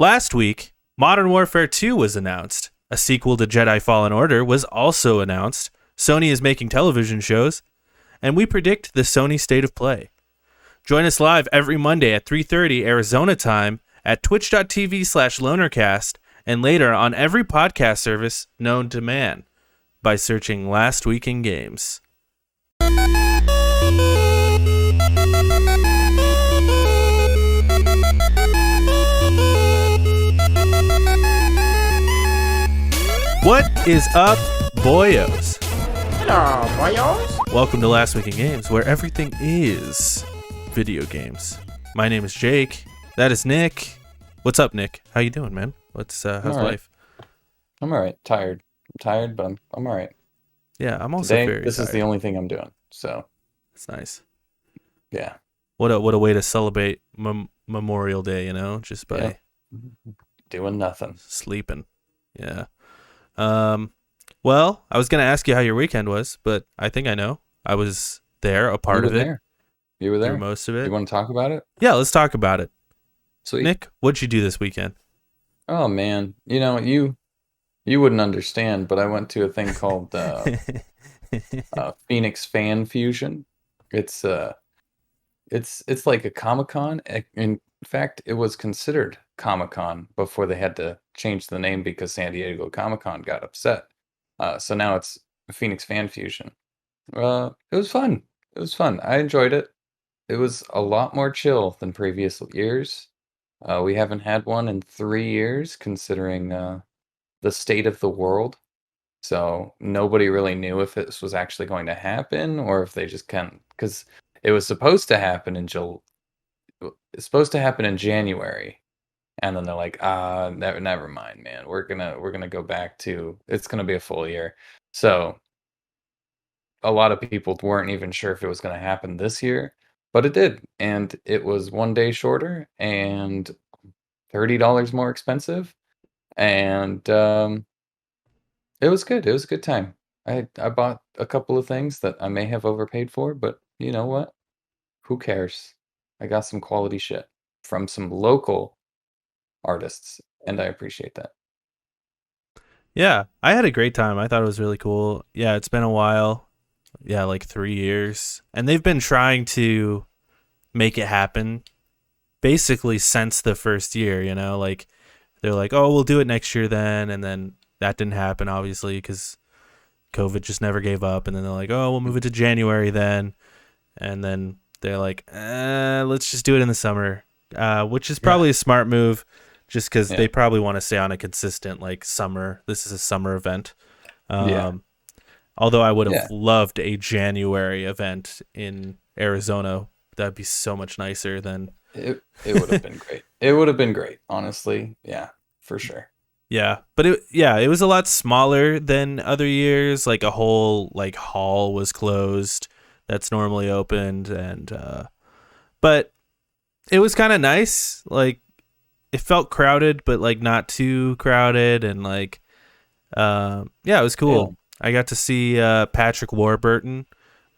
Last week, Modern Warfare 2 was announced. A sequel to Jedi Fallen Order was also announced. Sony is making television shows. And we predict the Sony State of Play. Join us live every Monday at 3:30 Arizona time at twitch.tv/lonercast and later on every podcast service known to man by searching Last Week in Games. What is up, boyos? Hello, boyos. Welcome to Last Week in Games, where everything is video games. My name is Jake. That is Nick. What's up, Nick? How you doing, man? How's life? I'm all right. I'm tired, but I'm all right. Yeah, I'm also Today, very this tired. is the only thing I'm doing. So it's nice. Yeah. What a way to celebrate Memorial Day, just by doing nothing, sleeping. Yeah. Well, I was gonna ask you how your weekend was, but I think I know. I was there, a part of it. You were there. Through most of it. You want to talk about it? Yeah, let's talk about it. Sweet. Nick, what'd you do this weekend? Oh man, you wouldn't understand, but I went to a thing called Phoenix Fan Fusion. It's like a Comic-Con. In fact, it was considered Comic-Con before they had to change the name because San Diego Comic-Con got upset. So now it's Phoenix Fan Fusion. It was fun. I enjoyed it. It was a lot more chill than previous years. We haven't had one in 3 years, considering the state of the world. So nobody really knew if this was actually going to happen or if they just because it was supposed to happen in January, and then they're like, never mind, man. We're gonna go back to it's gonna be a full year. So a lot of people weren't even sure if it was gonna happen this year, but it did, and it was 1 day shorter and $30 more expensive, and it was good. It was a good time. I bought a couple of things that I may have overpaid for, but you know what? Who cares? I got some quality shit from some local artists, and I appreciate that. Yeah, I had a great time. I thought it was really cool. Yeah, it's been a while. Yeah, like 3 years. And they've been trying to make it happen basically since the first year, like they're like, oh, we'll do it next year then. And then that didn't happen, obviously, because COVID just never gave up. And then they're like, oh, we'll move it to January then. And then they're like, let's just do it in the summer, which is probably a smart move just because they probably want to stay on a consistent, like, summer. This is a summer event. Although I would have loved a January event in Arizona. That'd be so much nicer than... It would have been great. It would have been great, honestly. Yeah, for sure. Yeah, but it was a lot smaller than other years. Like a whole hall was closed that's normally opened, and but it was kind of nice. Like it felt crowded, but like not too crowded, and like it was cool. Yeah. I got to see Patrick Warburton.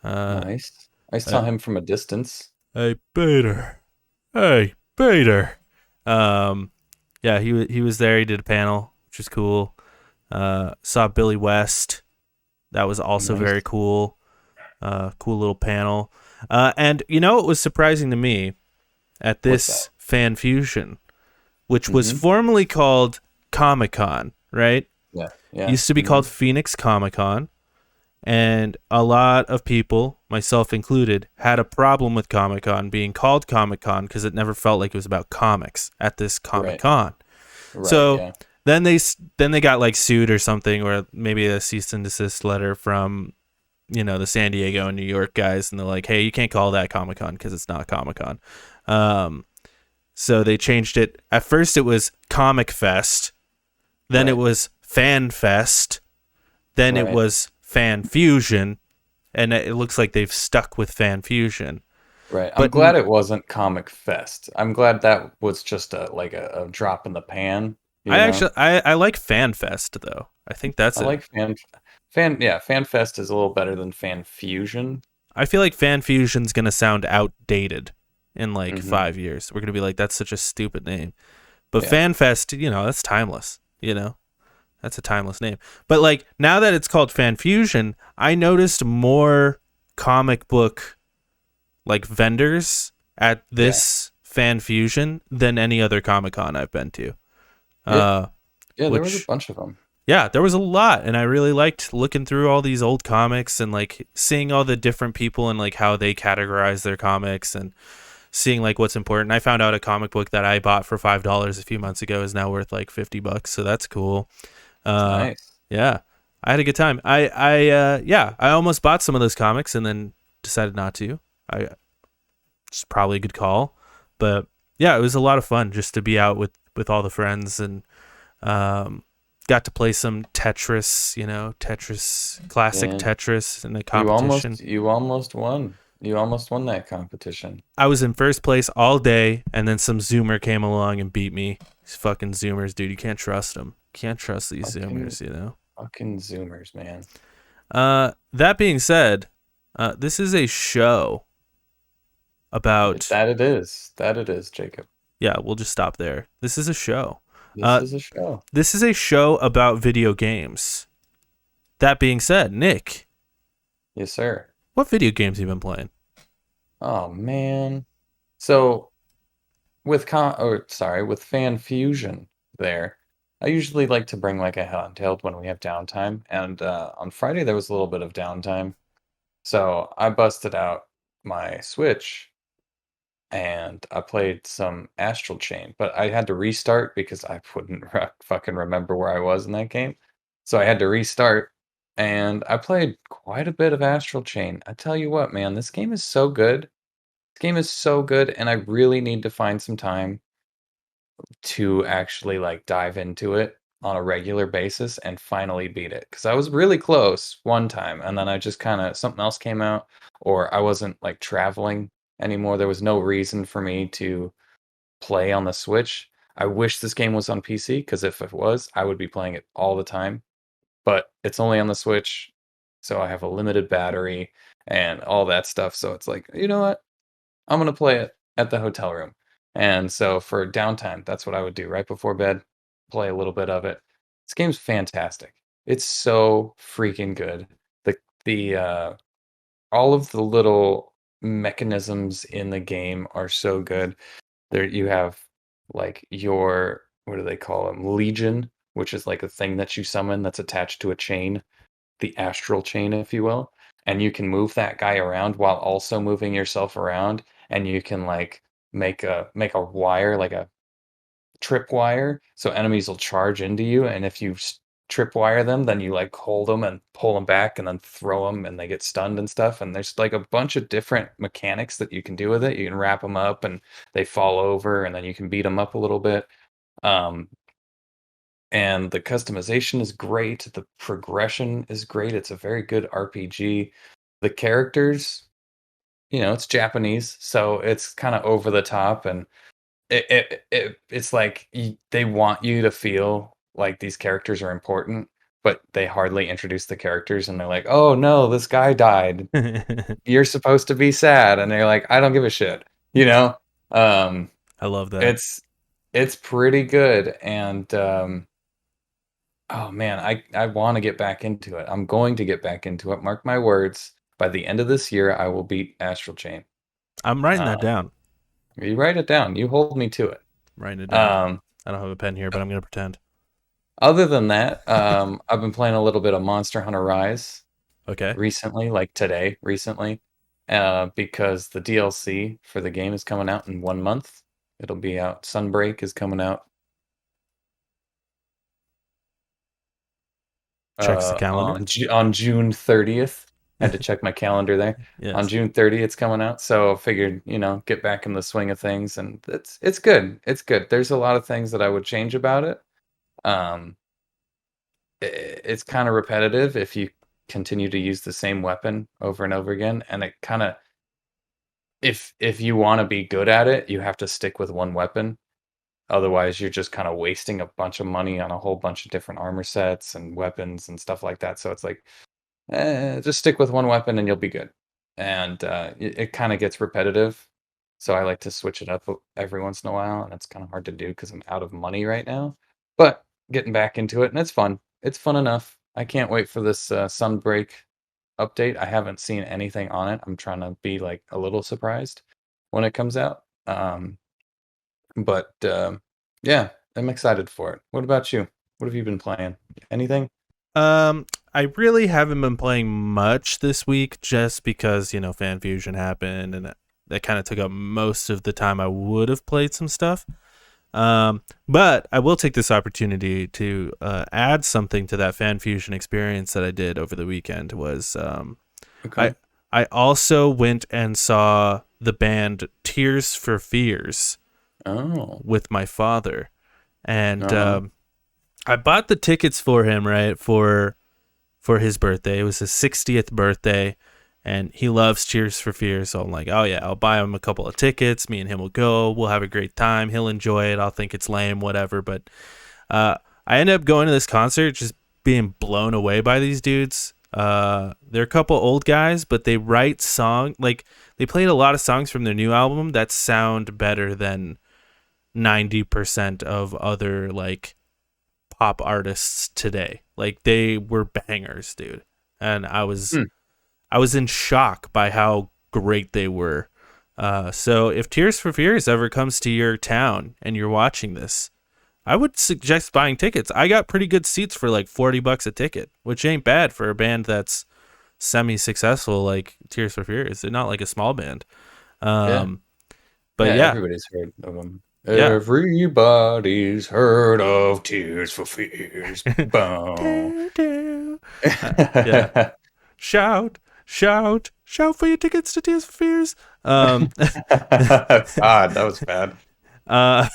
Nice. I saw him from a distance. Hey, Bader. He was there. He did a panel, which was cool. Saw Billy West. That was also very cool. Cool little panel. And it was surprising to me at this Fan Fusion, which was formerly called Comic-Con, right? Yeah. Used to be called Phoenix Comic-Con. And a lot of people, myself included, had a problem with Comic-Con being called Comic-Con because it never felt like it was about comics at this Comic-Con. Right, so then they got like sued or something, or maybe a cease and desist letter from the San Diego and New York guys, and they're like, hey, you can't call that Comic-Con because it's not Comic-Con. So they changed it. At first it was Comic Fest, then it was Fan Fest, then it was Fan Fusion, and it looks like they've stuck with Fan Fusion. Right. I'm glad it wasn't Comic Fest. I'm glad that was just a drop in the pan. I like Fan Fest though. I think that's I like Fan Fest is a little better than Fan Fusion. I feel like Fan Fusion's gonna sound outdated in 5 years. We're gonna be like, that's such a stupid name. But Yeah. FanFest, that's timeless. That's a timeless name. But like now that it's called Fan Fusion, I noticed more comic book like vendors at Yeah. this Fan Fusion than any other Comic Con I've been to. Yeah. Uh, Yeah. There was a which bunch of them. yeah, there was a lot, and I really liked looking through all these old comics and like seeing all the different people and like how they categorize their comics and seeing like what's important. I found out a comic book that I bought for $5 a few months ago is now worth like $50, so that's cool. Uh, Nice. yeah, I had a good time. Yeah, I almost bought some of those comics and then decided not to. I It's probably a good call, but yeah, it was a lot of fun just to be out with all the friends and um, got to play some Tetris. Tetris, classic Yeah. Tetris in a You competition. almost you almost won. You almost won that competition. I was in first place all day, and then some Zoomer came along and beat me. These fucking Zoomers, dude. You can't trust them. Can't trust these Fucking Zoomers. fucking Zoomers, man. That being said, this is a show about. That it is. That it is, Jacob. Yeah, we'll just stop there. This is a show. This Uh, is a show. this is a show about video games. That being said, Nick, Yes, sir. what video games have you been playing? Oh man. So with Fan Fusion there, I usually like to bring like a handheld when we have downtime, and on Friday there was a little bit of downtime, so I busted out my Switch and I played some Astral Chain, but I had to restart because I wouldn't fucking remember where I was in that game. So I had to restart, and I played quite a bit of Astral Chain. I tell you what, man, this game is so good. This game is so good, and I really need to find some time to actually like dive into it on a regular basis and finally beat it. Because I was really close one time, and then I just kind of something else came out, or I wasn't like traveling anymore. There was no reason for me to play on the Switch. I wish this game was on PC because if it was, I would be playing it all the time. But it's only on the Switch, so I have a limited battery and all that stuff. So it's like, you know what? I'm gonna play it at the hotel room. And so for downtime, that's what I would do right before bed, play a little bit of it. This game's fantastic. It's so freaking good. The all of the little mechanisms in the game are so good. There you have like your what do they call them? Legion, which is like a thing that you summon that's attached to a chain, the astral chain, if you will. And you can move that guy around while also moving yourself around. And you can like make a wire, like a trip wire, so enemies will charge into you. And if you trip wire them, then you like hold them and pull them back and then throw them and they get stunned and stuff. And there's like a bunch of different mechanics that you can do with it. You can wrap them up and they fall over and then you can beat them up a little bit. Um, and the customization is great. The progression is great. It's a very good RPG. The characters, it's Japanese, so it's kind of over the top, and it's like they want you to feel like these characters are important, but they hardly introduce the characters, and they're like, "Oh no, this guy died. I You're supposed to be sad," and they're like, "I don't give a shit," you know. Um, love that. it's pretty good, and oh man, I want to get back into it. I'm going to get back into it. Mark my words. By the end of this year, I will beat Astral Chain. I'm writing that Um, down. you write it down. You hold me to it. I'm writing it down. Um, I don't have a pen here, but I'm gonna pretend. other than that, I've been playing a little bit of Monster Hunter Rise Okay. recently, like today, recently, because the DLC for the game is coming out in 1 month. It'll be out. Sunbreak is coming out Checks the calendar. on June 30th. Had to check my calendar there. On Yes. June 30th, it's coming out. So I figured, get back in the swing of things, and it's good. It's good. There's a lot of things that I would change about it. Um, it's kind of repetitive if you continue to use the same weapon over and over again, and it kind of if you want to be good at it, you have to stick with one weapon. Otherwise, you're just kind of wasting a bunch of money on a whole bunch of different armor sets and weapons and stuff like that. So it's like, just stick with one weapon and you'll be good. And it kind of gets repetitive. So I like to switch it up every once in a while, and it's kind of hard to do because I'm out of money right now. But getting back into it, and it's fun. It's fun enough. I can't wait for this Sunbreak update. I haven't seen anything on it. I'm trying to be like a little surprised when it comes out. But yeah, I'm excited for it. What about you? What have you been playing? Anything? Um, I really haven't been playing much this week just because, Fan Fusion happened and that kind of took up most of the time I would have played some stuff. But I will take this opportunity to add something to that Fan Fusion experience that I did over the weekend was I Okay. I also went and saw the band Tears for Fears Oh. with my father. And Uh-huh. I bought the tickets for him, right, for his birthday. It was his 60th birthday, and he loves Tears for Fears. So I'm like, oh yeah, I'll buy him a couple of tickets. Me and him will go. We'll have a great time. He'll enjoy it. I'll think it's lame, whatever. But I ended up going to this concert, just being blown away by these dudes. They're a couple old guys, but they write they played a lot of songs from their new album that sound better than 90% of other like pop artists today. Like they were bangers, dude. And Hmm. I was in shock by how great they were. So if Tears for Fears ever comes to your town and you're watching this, I would suggest buying tickets. I got pretty good seats for like $40 a ticket, which ain't bad for a band that's semi-successful like Tears for Fears. They're not like a small band. Yeah. Um, but Yeah, yeah, everybody's heard of them. yeah. Everybody's heard of Tears for Fears. Boom. Do, do. Yeah. Shout, shout, shout for your tickets to Tears for Fears. God, that was bad. uh,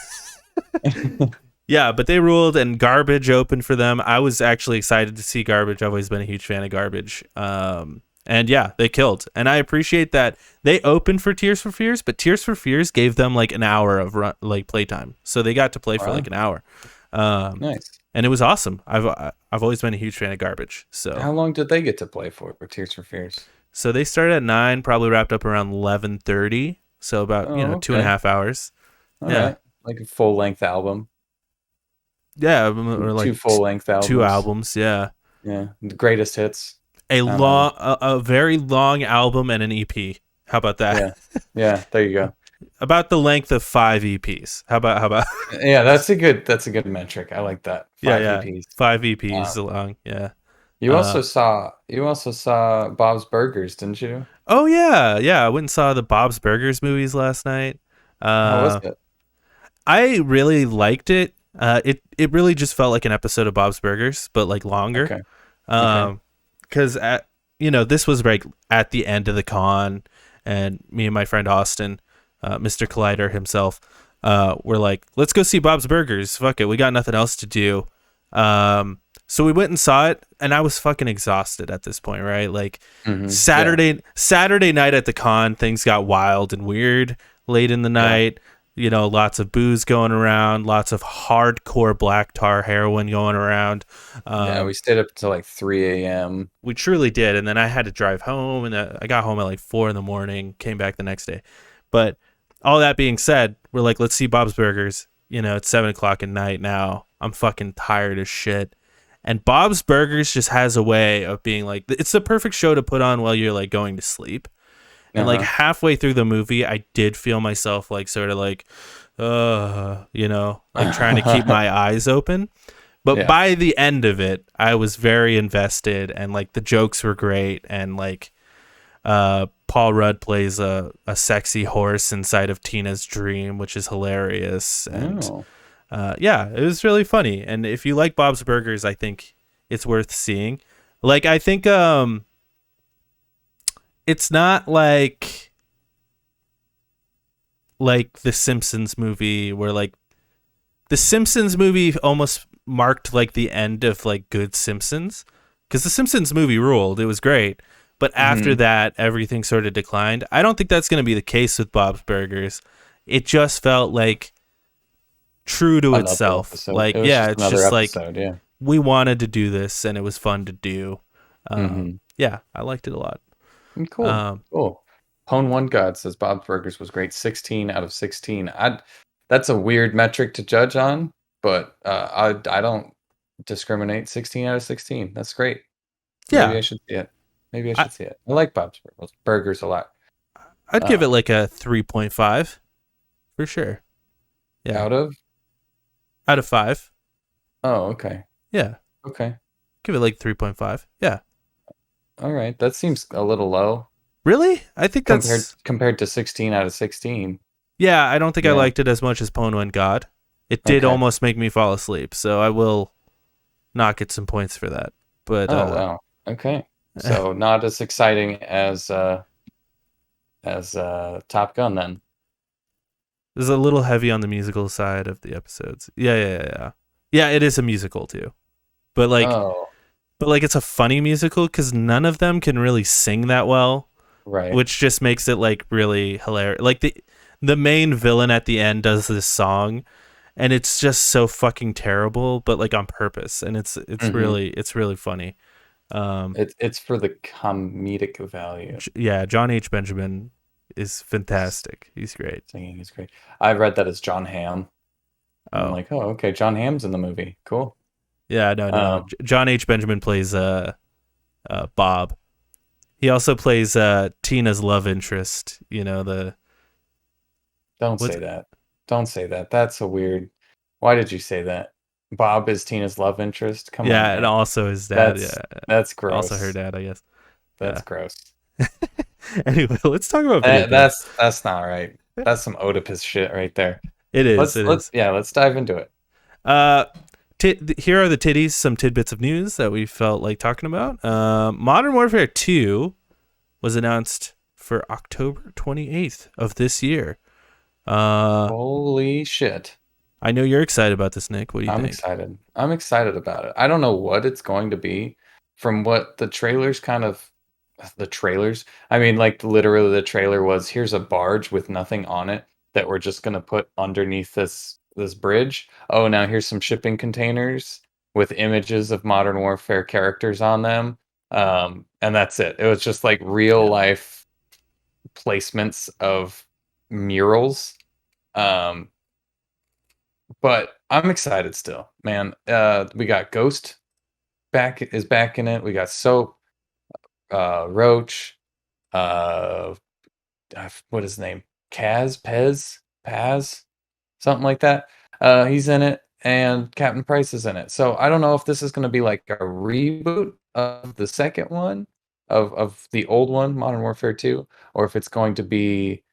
yeah, but they ruled, and Garbage opened for them. I was actually excited to see Garbage. I've always been a huge fan of Garbage. And yeah, they killed, and I appreciate that they opened for Tears for Fears, but Tears for Fears gave them like an hour of playtime, so they got to play for like Wow. an hour. Um, Nice. and it was awesome. I've always been a huge fan of Garbage, so How long did they get to play for Tears for Fears? they started at 9, probably wrapped up around 11:30, so about Oh, two and a okay. half hours. All Yeah, right. Like a full length album. yeah, or Two like full length two albums. albums. Yeah, Yeah. The greatest hits. a I don't know. a very long album and an EP. How about that? Yeah. Yeah. There you go. About the length of 5 EPs. How about Yeah, that's a good metric. I like that. yeah, Five yeah, EPs. 5 EPs Um, long. Yeah. you Uh you also saw Bob's Burgers, didn't you? oh yeah, yeah. I went and saw the Bob's Burgers movies last night. How was Uh, it? I really liked it. It really just felt like an episode of Bob's Burgers, but like longer. Okay. Okay. Because at this was like at the end of the con, and me and my friend Austin, Mr. Collider himself, were like, let's go see Bob's Burgers. Fuck it, we got nothing else to do. So we went and saw it, and I was fucking exhausted at this point, right? Like Yeah. Saturday night at the con, things got wild and weird late in the Yeah. night. Lots of booze going around, lots of hardcore black tar heroin going around. Yeah, we stayed up till like 3 a.m. We truly did, and then I had to drive home, and I got home at like 4 in the morning, came back the next day. But all that being said, we're like, let's see Bob's Burgers. It's 7 o'clock at night now. I'm fucking tired as shit. And Bob's Burgers just has a way of being like, it's the perfect show to put on while you're like going to sleep. And like Uh-huh. halfway through the movie, I did feel myself like sort of like, like trying to keep my eyes open. But Yeah. by the end of it, I was very invested, and like the jokes were great, and like Paul Rudd plays a sexy horse inside of Tina's dream, which is hilarious. And Oh. yeah, it was really funny. And if you like Bob's Burgers, I think it's worth seeing. Like I think it's not like the Simpsons movie, where like the Simpsons movie almost marked like the end of like good Simpsons, because the Simpsons movie ruled. It was great. But after Hmm. that, everything sort of declined. I don't think that's going to be the case with Bob's Burgers. It just felt like true to Another itself. episode. Like, It was yeah, just it's another just like episode, yeah. we wanted to do this and it was fun to do. Hmm. Yeah, I liked it a lot. Cool. Um, Cool. Pwn One God says Bob's Burgers was great. 16 out of 16. That's a weird metric to judge on, but I don't discriminate. 16 out of 16. That's great. Maybe Yeah, I should see it. Maybe I I should see it. I like Bob's Burgers a lot. I'd give it Um, like a 3.5 for sure. Yeah, out of out of 5. Oh, okay. Yeah, Okay. give it like 3.5. Yeah. All right. That seems a little low Really? I think that's compared to 16 out of 16. yeah. I don't think I Yeah. liked it as much as Pwn One God. It did Okay. almost make me fall asleep, so I will not get some points for that. But Oh, wow. Okay. So not as exciting as Top Gun then. it was a little heavy on the musical side of the episodes. Yeah. Yeah, it is a musical too. But like Oh, it's a funny musical cuz none of them can really sing that well, right. which just makes it like really hilarious. Like the main villain at the end does this song and it's just so fucking terrible but like on purpose and Hmm. it's really funny. Um It's for the comedic value. yeah, John H. Benjamin is fantastic. He's great. Singing is great. I read that as John Hamm. I'm Oh. like, oh, okay. John Hamm's in the movie. Cool. Yeah, no. Um, John H. Benjamin plays Bob. He also plays Tina's love interest. You know the don't what's say that. Don't say that. That's a weird. Why did you say that? Bob is Tina's love interest. Come on, yeah, and man. also his dad. That's Yeah, that's also her gross. dad, I guess. That's Yeah. gross. Anyway, let's talk about video That, games. that's not right. That's some Oedipus shit right there. It is. It Let's is. yeah, let's dive into it. Uh, here are the titties. Some tidbits of news that we felt like talking about. Modern Warfare 2 was announced for October 28th of this year. Uh, Holy shit. I know you're excited about this, Nick. What do you I'm think? excited. I'm excited about it. I don't know what it's going to be from what the trailers kind of the trailers. I mean, like literally the trailer was here's a barge with nothing on it that we're just going to put underneath this bridge. Oh, now here's some shipping containers with images of Modern Warfare characters on them. And that's it. It was just like real Yeah. life placements of murals. Um, but I'm excited still, man. We got Ghost back in it. We got Soap, Roach, uh, what is his name? Paz, something like that. He's in it, and Captain Price is in it. So I don't know if this is going to be like a reboot of the second one of the old one, Modern Warfare 2, or if it's going to be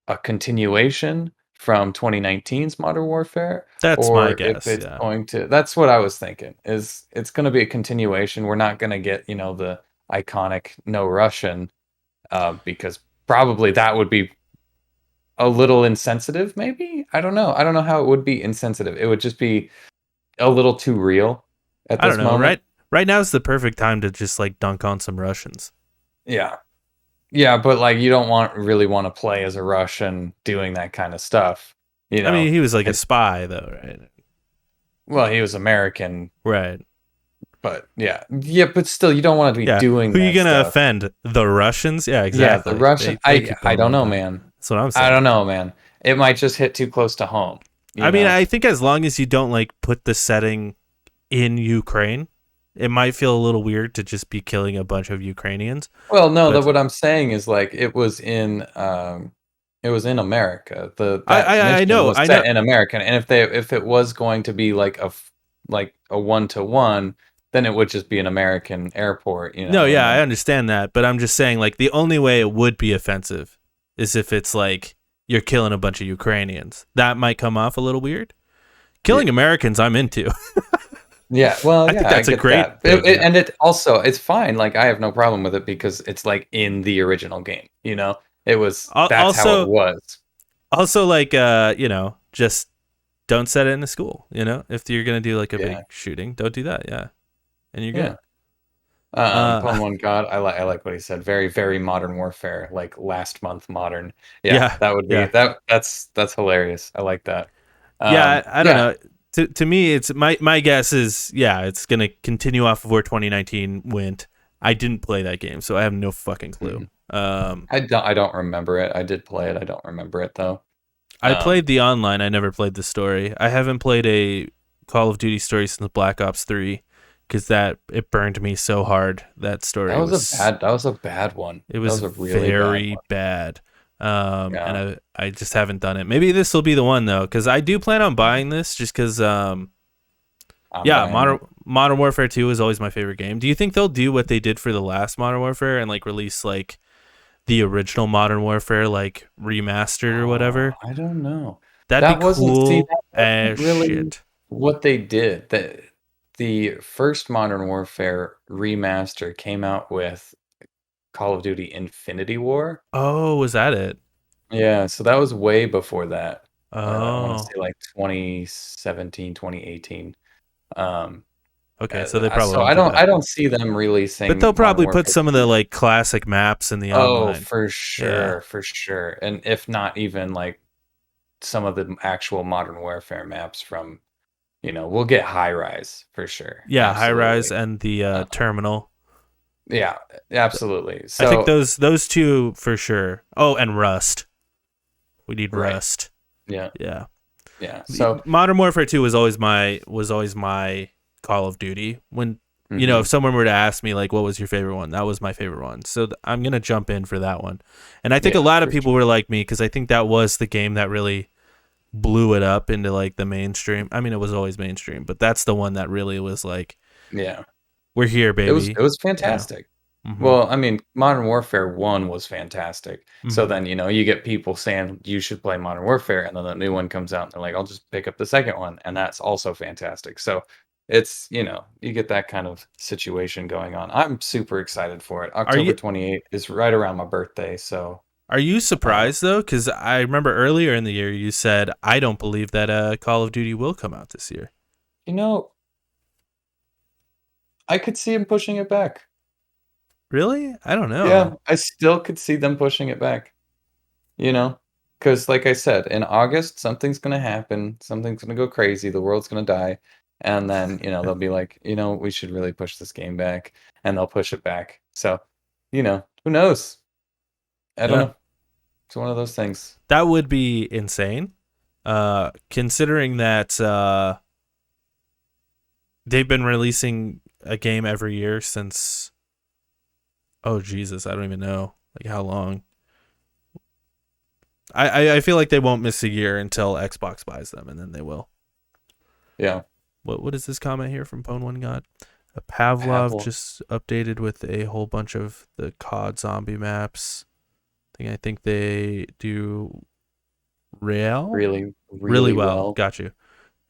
a continuation from 2019's Modern Warfare, That's my or if guess. it's Yeah. going to. That's what I was thinking. Is it's going to be a continuation? We're not going to get the iconic No Russian, because probably that would be a little insensitive, maybe. I don't know how it would be insensitive. It would just be a little too real at I don't this know. moment. Right now is the perfect time to just like dunk on some Russians. Yeah. Yeah, but like you don't really want to play as a Russian doing that kind of stuff. You I know, mean, he was like a it, spy though, right? well, he was American, Right. but yeah, but still, you don't want to be Yeah. doing Who you that gonna stuff. offend? The Russians? Yeah, Yeah, the exactly. Russian. They could go I don't like know, that. man. That's what I'm I saying. don't know, man. It might just hit too close to home. You I mean, know. I think as long as you don't like put the setting in Ukraine, it might feel a little weird to just be killing a bunch of Ukrainians. Well, no, that But what I'm saying is like it was in America. That mission was I know. set in America, and if it was going to be like like a one-to-one, then it would just be an American airport, No, and yeah, I then understand that, but I'm just saying like the only way it would be offensive is if it's like you're killing a bunch of Ukrainians. That might come off a little weird. yeah, Killing Americans, I'm into. yeah, well, I think yeah, I that's a get great that. thing. Yeah. And it also it's fine. Like I have no problem with it because it's like in the original game, It was that's how it Also, was. like just don't set it in a school. If you're gonna do like a big Yeah. shooting, don't do that. Yeah, and you're good. Yeah. Uh, Pwn One God, I like what he said. Very, very modern warfare, like last month modern. Yeah, yeah, that would be yeah, that's hilarious. I like that. yeah. I don't Yeah. know. To me, it's my guess is yeah, it's gonna continue off of where 2019 went. I didn't play that game, so I have no fucking clue. Mhm. I don't remember it. I did play it. I don't remember it though. I played Um, the online. I never played the story. I haven't played a Call of Duty story since Black Ops 3 because that it burned me so hard. That that story was a was bad. That was a bad one. it That was was a really bad very one. bad. And Yeah, I just haven't done it. Maybe this will be the one though, because I do plan on buying this just because I'm yeah, buying it. Modern Warfare 2 is always my favorite game. Do you think they'll do what they did for the last Modern Warfare and like release like the original Modern Warfare like remastered or whatever? I don't know. That'd be That wasn't see, cool that wasn't as really shit. what they did. The first Modern Warfare remaster came out with Call of Duty Infinity War. Oh, was that it? Yeah, so that was way before that. I want to Oh, say like 2017, 2018. Um, okay. So they probably so won't I do don't that, I don't see them but they'll releasing Modern probably put Warfare some of the 2. like classic maps in the Oh, online. for Yeah, sure, for sure. And if not even like some of the actual Modern Warfare maps from, we'll get High Rise for sure. yeah. High Rise Absolutely. and the Uh, Terminal. yeah, absolutely. I think So, those two for sure. Oh, and Rust. We need right. Rust. Yeah, Yeah. yeah. So, Modern Warfare 2 was always my Call of Duty. When mhm, if someone were to ask me like what was your favorite one, that was my favorite one. So I'm going to jump in for that one. And I think a yeah, lot of for people sure. were like me cuz I think that was the game that really blew it up into like the mainstream. I mean it was always mainstream, but that's the one that really was like Yeah. we're here It was baby. it was Yeah. fantastic. Mhm. Well, I mean, Modern Warfare 1 was fantastic. So Mhm. then, you get people saying you should play Modern Warfare, and then the new one comes out and they're like, I'll just pick up the second one, and that's also fantastic. So it's, you get that kind of situation going on. I'm super excited for it. Are October you 28th is right around my birthday, so are you uh, surprised though cuz I remember earlier in the year you said I don't believe that Call of Duty will come out this year. you know, I could see him pushing it back. Really? I don't Yeah, know. I still could see them pushing it back. Because like I said, in August, something's gonna happen, something's gonna go crazy, the world's gonna die, and then, they'll be like, "We should really push this game back," and they'll push it back. So, who knows? I don't Yeah. know. It's one of those things. That would be insane. Considering that they've been releasing a game every year since oh Jesus, I don't even know like how long. I feel like they won't miss a year until Xbox buys them, and then they will. Yeah. What is this comment here from Pwn One God? Pavlov Apple just updated with a whole bunch of the COD zombie maps. I think they do real really, really really well. well. Got you.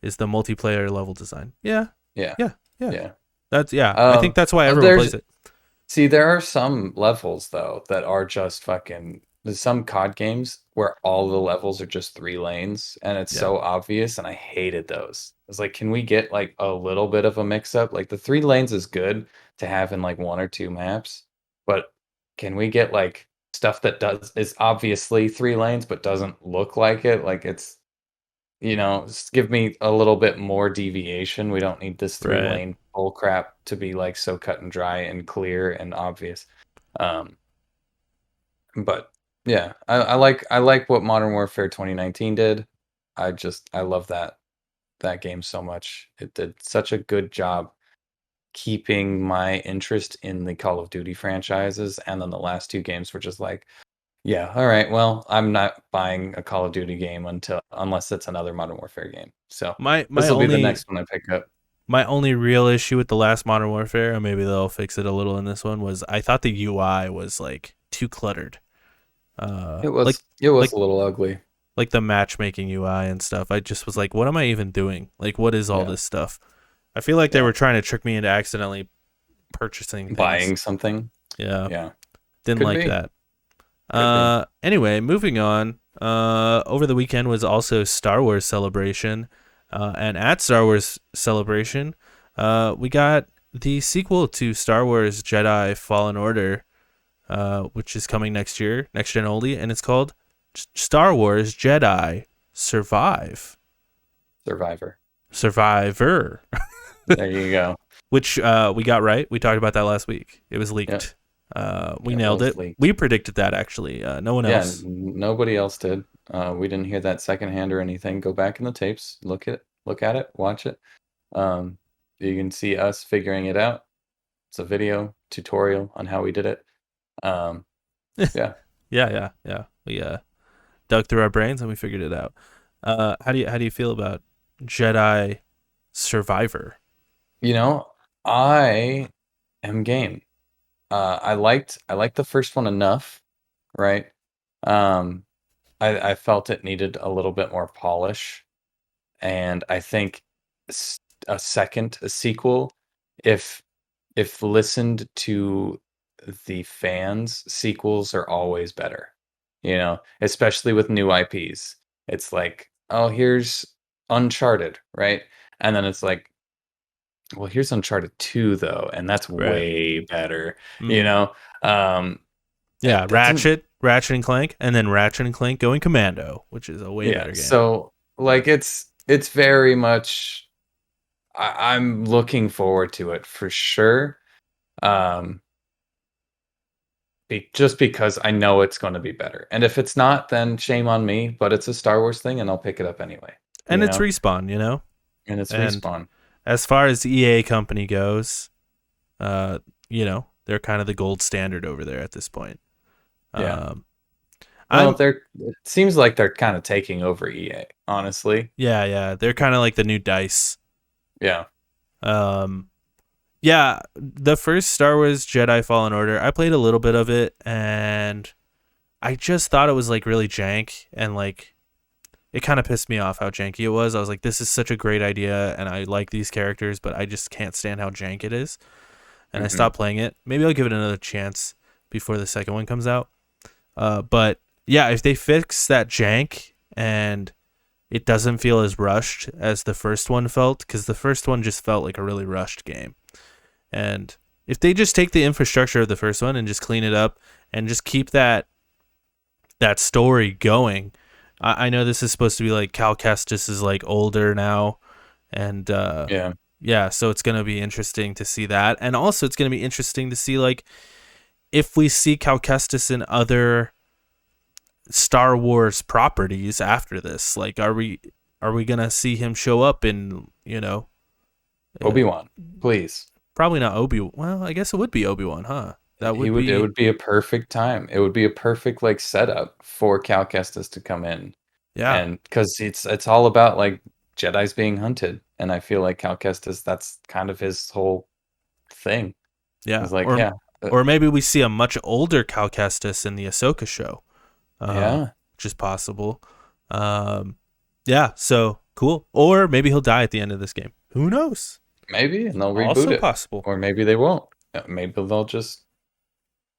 Is the multiplayer level design? Yeah, Yeah. yeah, yeah. Yeah. Yeah. I think Um, that's why everyone there's plays it. See, there are some levels though that are just fucking there's some COD games where all the levels are just 3 lanes and it's Yeah. so obvious and I hated those. It's like, can we get like a little bit of a mix up? Like the 3 lanes is good to have in like one or two maps, but can we get like stuff that does is obviously 3 lanes but doesn't look like it? Like it's just give me a little bit more deviation. We don't need this three Right. lane bull crap to be like so cut and dry and clear and obvious. Um, but yeah, I like what Modern Warfare 2019 did. I love that game so much. It did such a good job keeping my interest in the Call of Duty franchises, and then the last two games were just like, yeah, all right, well, I'm not buying a Call of Duty game unless it's another Modern Warfare game. So My this my will be the only next one I pick up. my only real issue with the last Modern Warfare, and maybe they'll fix it a little in this one, was I thought the UI was like too cluttered. It Like was like a little ugly. like the matchmaking UI and stuff. I just was like, what am I even doing? Like, what is all Yeah, this stuff? I feel like they yeah. were trying to trick me into accidentally purchasing things. Buying something. Yeah, Yeah, didn't could like be, that. could be. Anyway, moving on. Over the weekend was also Star Wars Celebration. And at Star Wars Celebration, we got the sequel to Star Wars Jedi Fallen Order, which is coming next year, next gen only, and it's called Star Wars Jedi Survive. Survivor. Survivor, There you go. which we got right. We talked about that last week. It was Yep. leaked. We It nailed was it. leaked. We predicted that actually. No one Yeah, else. nobody else did. We didn't hear that secondhand or anything. Go back in the tapes, look at it, watch it. Um, you can see us figuring it out. It's a video tutorial on how we did it. Um, yeah. Yeah. We dug through our brains and we figured it out. How do you feel about Jedi Survivor? You know, I am game. I liked the first one enough, right? Um, I felt it needed a little bit more polish, and I think a sequel, if listened to the fans, sequels are always better. You know, especially with new IPs. It's like, oh, here's Uncharted, right? And then it's like, well, here's Uncharted 2 though, and that's Right. way better, you Mm. know? Um, Yeah, that didn't, Ratchet and Clank, and then Ratchet and Clank going Commando, which is a way yeah. better game. So like it's very much I'm looking forward to it for sure. Um, just because I know it's going to be better. And if it's not, then shame on me, but it's a Star Wars thing and I'll pick it up anyway, And you it's know? Respawn, you know. And it's And Respawn. as far as EA company goes, uh, they're kind of the gold standard over there at this point. Yeah. Um, Well, I'm it seems like they're kind of taking over EA, honestly. yeah, they're kind of like the new Dice. Yeah. Um, yeah, the first Star Wars Jedi Fallen Order, I played a little bit of it, and I just thought it was like really jank, and like it kind of pissed me off how janky it was. I was like, this is such a great idea, and I like these characters, but I just can't stand how jank it is, and I Hmm. stopped playing it. Maybe I'll give it another chance before the second one comes out. But yeah, if they fix that jank and it doesn't feel as rushed as the first one felt, because the first one just felt like a really rushed game. And if they just take the infrastructure of the first one and just clean it up and just keep that story going, I know this is supposed to be like Cal Kestis is like older now, and Yeah. yeah, so it's gonna be interesting to see that, and also it's gonna be interesting to see like if we see Cal Kestis in other Star Wars properties after this. Like, are we gonna see him show up in uh, Obi-Wan, please. probably not Obi? Well, I guess it would be Obi-Wan, huh? That He would would it be would be a perfect time. It would be a perfect like setup for Cal Kestis to come in. yeah, And because it's all about like Jedi's being hunted. And I feel like Cal Kestis, that's kind of his whole thing. yeah, It's like, or yeah, or maybe we see a much older Cal Kestis in the Ahsoka show, yeah, which is possible. Um, yeah, so cool. Or maybe he'll die at the end of this game. Who knows? maybe, and they'll reboot Also it. possible. Or maybe they won't. Maybe they'll just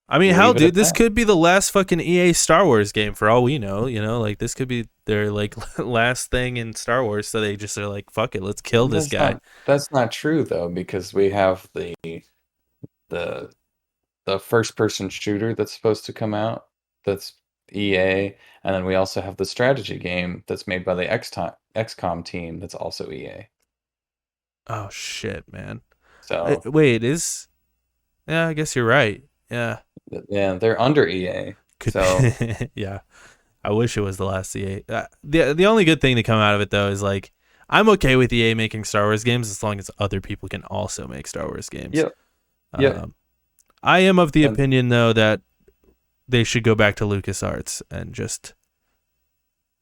I mean, hell, leave it dude, at this that. could be the last fucking EA Star Wars game for all we know. Like this could be their like last thing in Star Wars. So they just are like, fuck it, let's kill this guy. That's not true though, because we have the the first person shooter that's supposed to come out. That's EA, and then we also have the strategy game that's made by the XCOM team that's also EA. Oh shit, man. So Wait, is yeah? I guess you're right. Yeah, yeah, they're under EA. could So be. Yeah, I wish it was the last EA. The only good thing to come out of it though is like I'm okay with EA making Star Wars games as long as other people can also make Star Wars games. yep, yep, Um, I am of the and opinion though that they should go back to LucasArts and just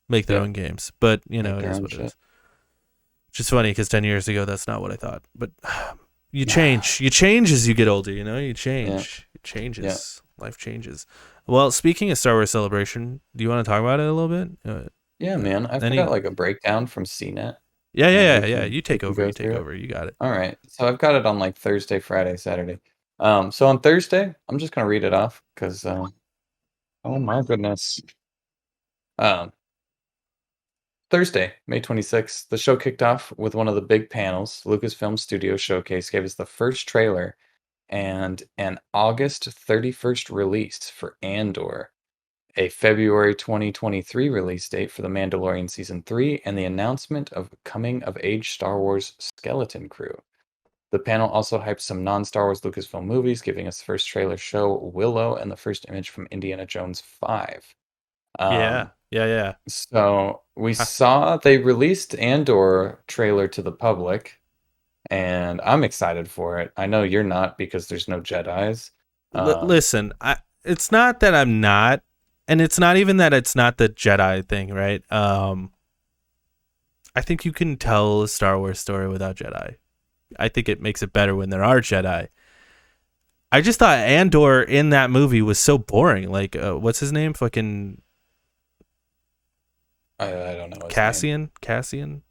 make their yep, own games. But make it their is own what it shit. is. Which is funny because 10 years ago that's not what I thought. But you Nah, change. You change as you get older. You yeah, change. It yeah, changes. Life changes. Well, speaking of Star Wars Celebration, do you want to talk about it a little bit? yeah, man. I've got Any? like a breakdown from CNET. Yeah. You We take can over. go You take through it. over. You got it. All right. So I've got it on like Thursday, Friday, Saturday. So on Thursday, I'm just gonna read it off because oh my goodness. Um, Thursday, May 26th, the show kicked off with one of the big panels. Lucasfilm Studio Showcase gave us the first trailer and an August 31st release for Andor, a February 2023 release date for The Mandalorian Season 3, and the announcement of coming of age Star Wars Skeleton Crew. The panel also hyped some non-Star Wars Lucasfilm movies, giving us the first trailer show Willow and the first image from Indiana Jones 5. Yeah, Um, yeah, yeah. so we Huh. saw they released Andor trailer to the public, and I'm excited for it. I know you're not because there's no Jedis. Um, Listen, it's not that I'm not, and it's not even that it's not the Jedi thing, right? I think you can tell a Star Wars story without Jedi. I think it makes it better when there are Jedi. I just thought Andor in that movie was so boring. Like, what's his name? Fucking I don't know his name. Cassian.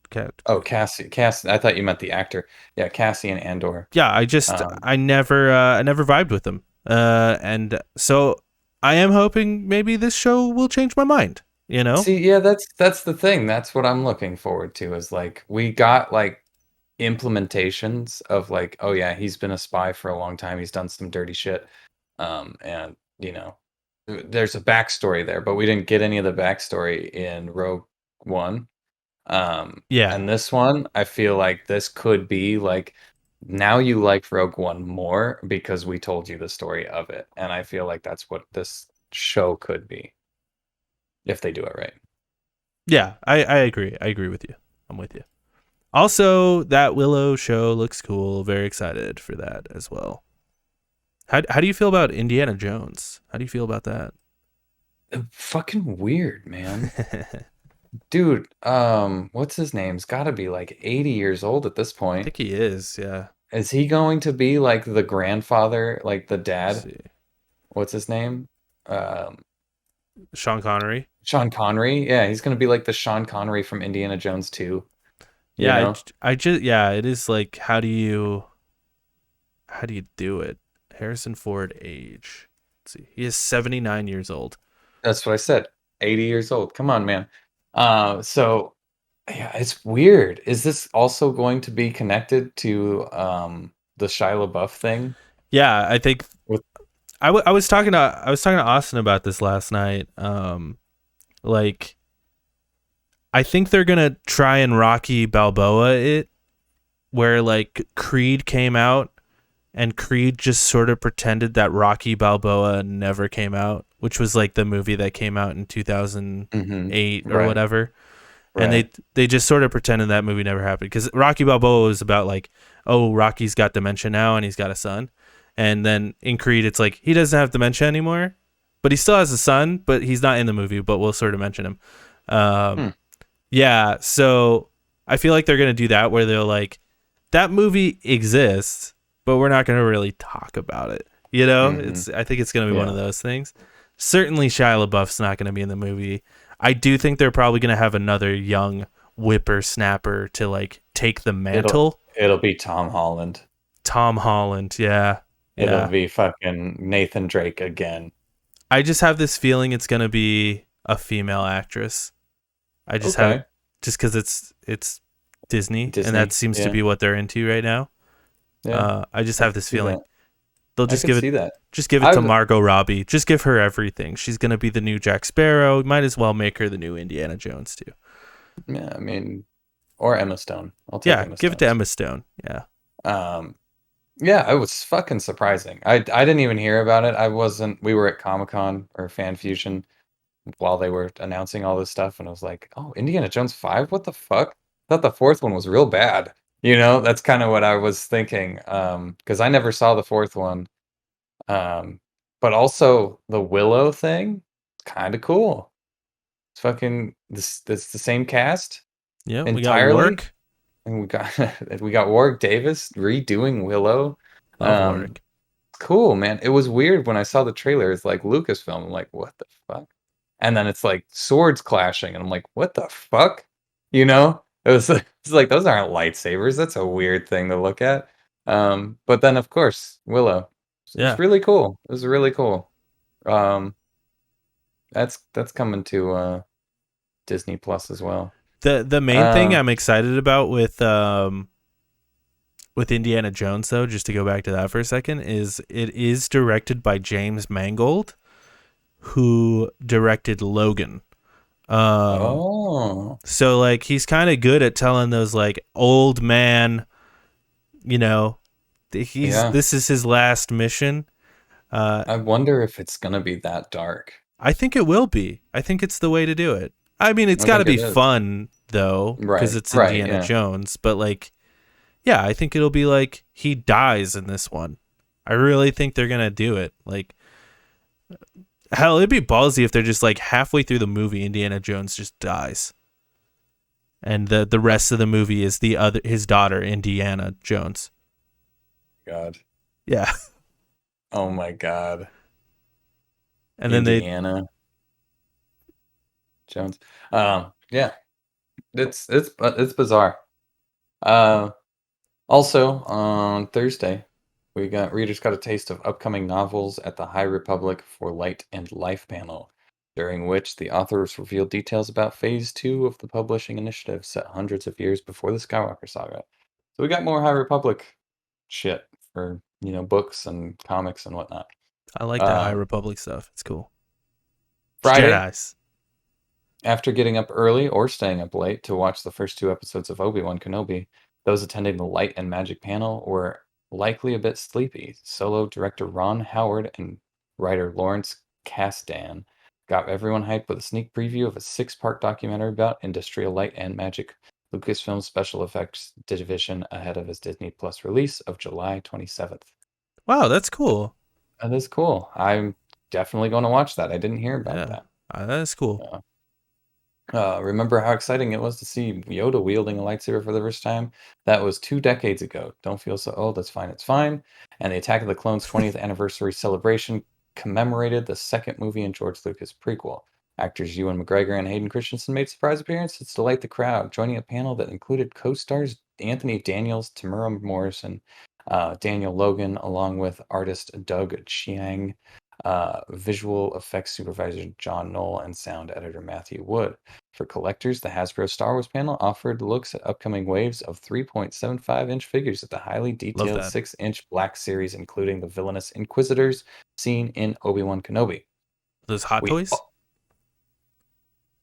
Oh, Cassie. I thought you meant the actor. Yeah, Cassian Andor. Yeah, Um, I never vibed with him. And so I am hoping maybe this show will change my mind. You know? See, yeah, that's the thing. That's what I'm looking forward to is like we got like implementations of like, oh yeah, he's been a spy for a long time. He's done some dirty shit. And there's a backstory there, but we didn't get any of the backstory in Rogue One. Yeah, And this one, I feel like this could be like now you like Rogue One more because we told you the story of it. And I feel like that's what this show could be if they do it right. yeah. I agree. I agree with you. I'm with you. Also, that Willow show looks cool. Very excited for that as well. How do you feel about Indiana Jones? How do you feel about that? Fucking weird, man. Dude, what's his name? He's got to be like 80 years old at this I point. think he is. Yeah. Is he going to be like the grandfather, like the Let's dad? see. What's his name? Um, Sean Connery. Sean Connery. Yeah, he's going to be like the Sean Connery from Indiana Jones 2, you Yeah, know? I just yeah, it is like how do you do it? Harrison Ford age. Let's see. He is 79 years old. That's what I said. 80 years old. Come on, man. So yeah, it's weird. Is this also going to be connected to the Shia LaBeouf thing Yeah, I think with I was talking to Austin about this last night. Like I think they're going to try and Rocky Balboa it where like Creed came out and Creed just sort of pretended that Rocky Balboa never came out, which was like the movie that came out in hmm 2008 or Right, whatever. And right. they just sort of pretended that movie never happened because Rocky Balboa was about like, oh, Rocky's got dementia now and he's got a son, and then in Creed it's like he doesn't have dementia anymore, but he still has a son, but he's not in the movie, but we'll sort of mention him. Um, Hmm. yeah, so I feel like they're gonna do that where they're like, that movie exists, but we're not gonna really talk about it. You know, hmm it's I think it's gonna be one of Yeah. those things. Certainly, Shia LaBeouf's not gonna be in the movie. I do think they're probably gonna have another young whippersnapper to like take the mantle. It'll be Tom Holland. Tom Holland, yeah, It'll yeah. be fucking Nathan Drake again. I just have this feeling it's gonna be a female actress. I just have Okay. just because it's Disney and that Disney. seems to Yeah. be what they're into right now. Yeah. I just I have could this see feeling that. they'll I could see that. just give it to I've Margot Robbie. Just give her everything. She's gonna be the new Jack Sparrow. Might as well make her the new Indiana Jones too. yeah, I mean, or Emma Stone. I'll take Yeah, Emma give it to Stone too. Emma Stone. Yeah, Um, yeah, it was fucking surprising. I didn't even hear about it. I wasn't. We were at Comic-Con or Fan Fusion while they were announcing all this stuff, and I was like, "Oh, Indiana Jones 5? What the fuck?" I thought the fourth one was real bad. That's kind of what I was thinking. Because I never saw the fourth one. Um, but also the Willow thing, kind of cool. It's fucking this the same cast yeah. We got entirely, Warwick. and we got we got Warwick Davis redoing Willow. Love Um, Warwick. cool, man. It was weird when I saw the trailer. It's like Lucasfilm. I'm like, what the fuck? And then it's like swords clashing, and I'm like, what the fuck? It's like those aren't lightsabers. That's a weird thing to look at. But then of course Willow. It was Yeah. really cool. It was really cool. Um, that's coming to Disney Plus as well. The main thing Uh, I'm excited about with Indiana Jones though, just to go back to that for a second, is it is directed by James Mangold, who directed Logan. Um, oh, so like he's kind of good at telling those like old man, you know, He's Yeah. this is his last mission. Uh, I wonder if it's gonna be that dark. I think it will be. I think it's the way to do it. I mean, it's I got to think be it is. fun though, because Right. it's Right. Indiana Yeah. Jones. But like, yeah, I think it'll be like he dies in this one. I really think they're gonna do it. Like, hell, it'd be ballsy if they're just like halfway through the movie, Indiana Jones just dies, and the rest of the movie is the other his daughter, Indiana Jones. God. Yeah, Oh my God. and then they. Indiana Jones. Yeah. It's bizarre. Uh, Also on Thursday, we got readers got a taste of upcoming novels at the High Republic for Light and Life panel, during which the authors revealed details about Phase 2 of the publishing initiative set hundreds of years before the Skywalker saga. So we got more High Republic shit for, books and comics and whatnot. I like that High Um, Republic stuff. It's cool. It's Friday, Jedi's. after getting up early or staying up late to watch the first two episodes of Obi-Wan Kenobi, those attending the Light and Magic panel were likely a bit sleepy. Solo director Ron Howard and writer Lawrence Kasdan got everyone hyped with a sneak preview of a six-part documentary about industrial light and magic, Lucasfilm's special effects division, ahead of his Disney Plus release of July 27th. Wow, that's cool. That is cool. I'm definitely going to watch that. I didn't hear about Yeah, that. that is cool. Uh, remember how exciting it was to see Yoda wielding a lightsaber for the first time? That was 2 decades ago. Don't feel so old. That's fine. It's fine. And the Attack of the Clones 20th anniversary celebration commemorated the second movie in George Lucas' prequel. Actors Ewan McGregor and Hayden Christensen made surprise appearances to delight the crowd, joining a panel that included co-stars Anthony Daniels, Tamura Morrison, Daniel Logan, along with artist Doug Chiang, visual effects supervisor John Knoll, and sound editor Matthew Wood. For collectors, the Hasbro Star Wars panel offered looks at upcoming waves of 3.75-inch figures at the highly Love detailed that. 6-inch Black Series, including the villainous Inquisitors seen in Obi-Wan Kenobi. Those Hot We, Toys.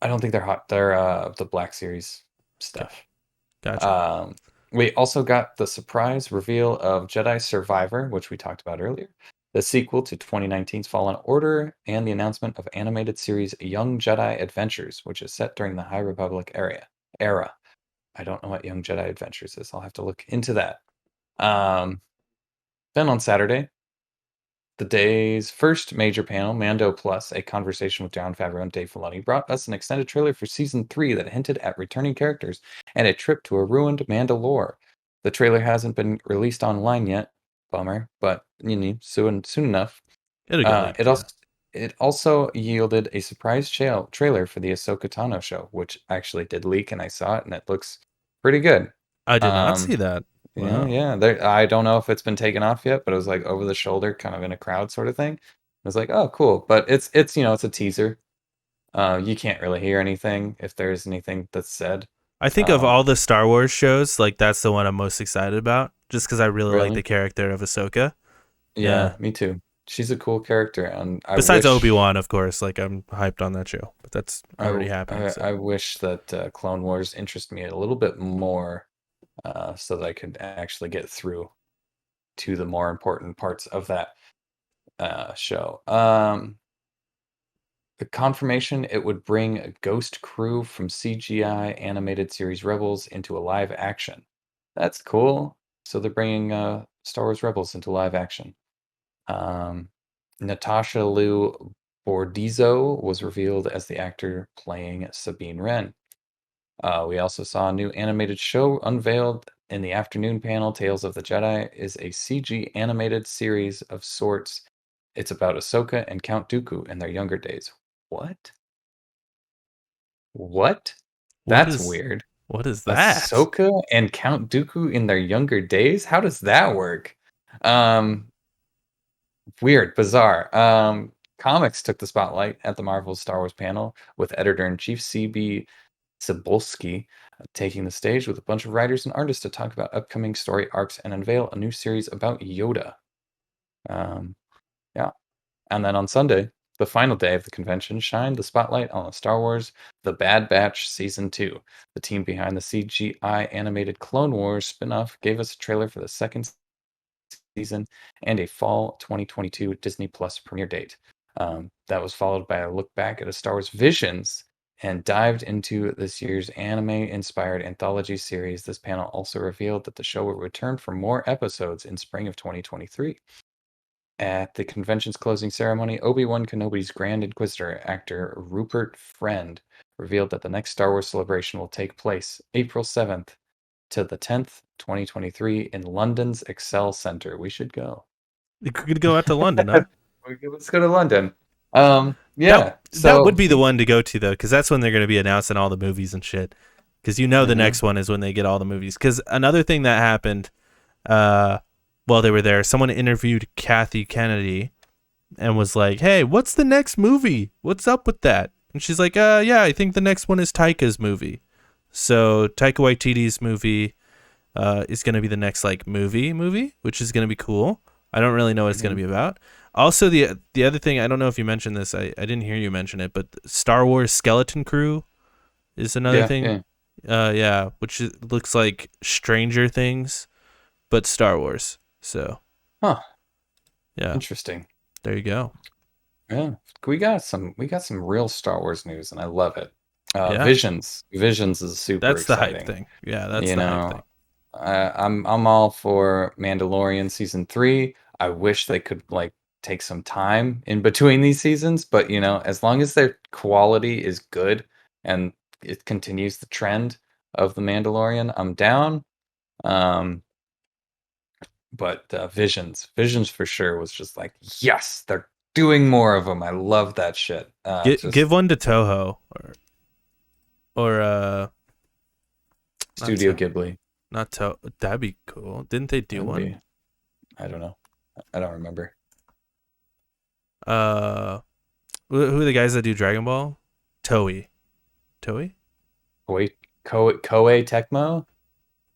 I don't think they're hot. They're the Black Series Okay, stuff. gotcha. Um, we also got the surprise reveal of Jedi Survivor, which we talked about earlier, the sequel to 2019's Fallen Order, and the announcement of animated series Young Jedi Adventures, which is set during the High Republic era. I don't know what Young Jedi Adventures is. I'll have to look into that. Um, then on Saturday, the day's first major panel, Mando Plus, a conversation with Jon Favreau and Dave Filoni, brought us an extended trailer for Season 3 that hinted at returning characters and a trip to a ruined Mandalore. The trailer hasn't been released online yet. Bummer, but soon enough. It'll get Uh, leaked. it Yeah, also it also yielded a surprise trailer for the Ahsoka Tano show, which actually did leak, and I saw it, and it looks pretty good. I did not see Um, that. yeah, Wow. yeah. There, I don't know if it's been taken off yet, but it was like over the shoulder, kind of in a crowd sort of thing. I was like, oh, cool. But it's it's a teaser. You can't really hear anything if there's anything that's said. I think of Um, all the Star Wars shows, like that's the one I'm most excited about, just because I really like the really? character of Ahsoka. Yeah, Yeah. me too. She's a cool character, and Besides Obi Wan, of course, like I'm hyped on that show, but that's already happening. I So wish that Clone Wars interest me a little bit more, so that I could actually get through to the more important parts of that show. The confirmation it would bring a ghost crew from CGI animated series Rebels into a live action. That's cool. So they're bringing Star Wars Rebels into live action. Um, Natasha Liu Bordizzo was revealed as the actor playing Sabine Wren. We also saw a new animated show unveiled in the afternoon panel. Tales of the Jedi is a CG animated series of sorts. It's about Ahsoka and Count Dooku in their younger days. What? What? what That's is weird. what is that? Ahsoka and Count Dooku in their younger days? How does that work? Um, Weird, bizarre. Comics took the spotlight at the Marvel Star Wars panel with editor-in-chief CB Cebulski taking the stage with a bunch of writers and artists to talk about upcoming story arcs and unveil a new series about Yoda. Um, yeah. And then on Sunday, the final day of the convention, shined the spotlight on Star Wars The Bad Batch Season 2. The team behind the CGI animated Clone Wars spin-off gave us a trailer for the second season, and a fall 2022 Disney Plus premiere date. That was followed by a look back at a Star Wars Visions and dived into this year's anime-inspired anthology series. This panel also revealed that the show will return for more episodes in spring of 2023. At the convention's closing ceremony, Obi-Wan Kenobi's Grand Inquisitor, actor Rupert Friend, revealed that the next Star Wars celebration will take place April 7th to the 10th, 2023 in London's Excel Centre. We should go. You could go out to London, huh? Let's go to London. That Yeah. that would So be the one to go to though, because that's when they're going to be announcing all the movies and shit. Because the mhm, next one is when they get all the movies. Because another thing that happened, uh, while they were there, someone interviewed Kathy Kennedy and was like, "Hey, what's the next movie? What's up with that?" And she's like, yeah, I think the next one is Taika's movie. So Taika Waititi's movie is going to be the next like movie, which is going to be cool. I don't really know what it's going to mhm. be about. Also, the other thing, I don't know if you mentioned this. I didn't hear you mention it, but Star Wars Skeleton Crew is another Yeah, thing. yeah. Yeah, which looks like Stranger Things, but Star Wars. So Huh. yeah, Interesting. there you go. Yeah. We got some real Star Wars news and I love it. Yeah, Visions is super that's the hype exciting. thing. Yeah, that's You the hype thing. know, I'm all for Mandalorian season 3. I wish they could like take some time in between these seasons, but as long as their quality is good and it continues the trend of the Mandalorian, I'm down. Um, but Visions for sure was just like, yes, they're doing more of them. I love that shit. Give Just one to Toho or not Studio to Ghibli. not to that'd be cool. Didn't they do That'd one? be, I don't know. I don't remember. Uh, who are the guys that do Dragon Ball? Toei, Koei Tecmo?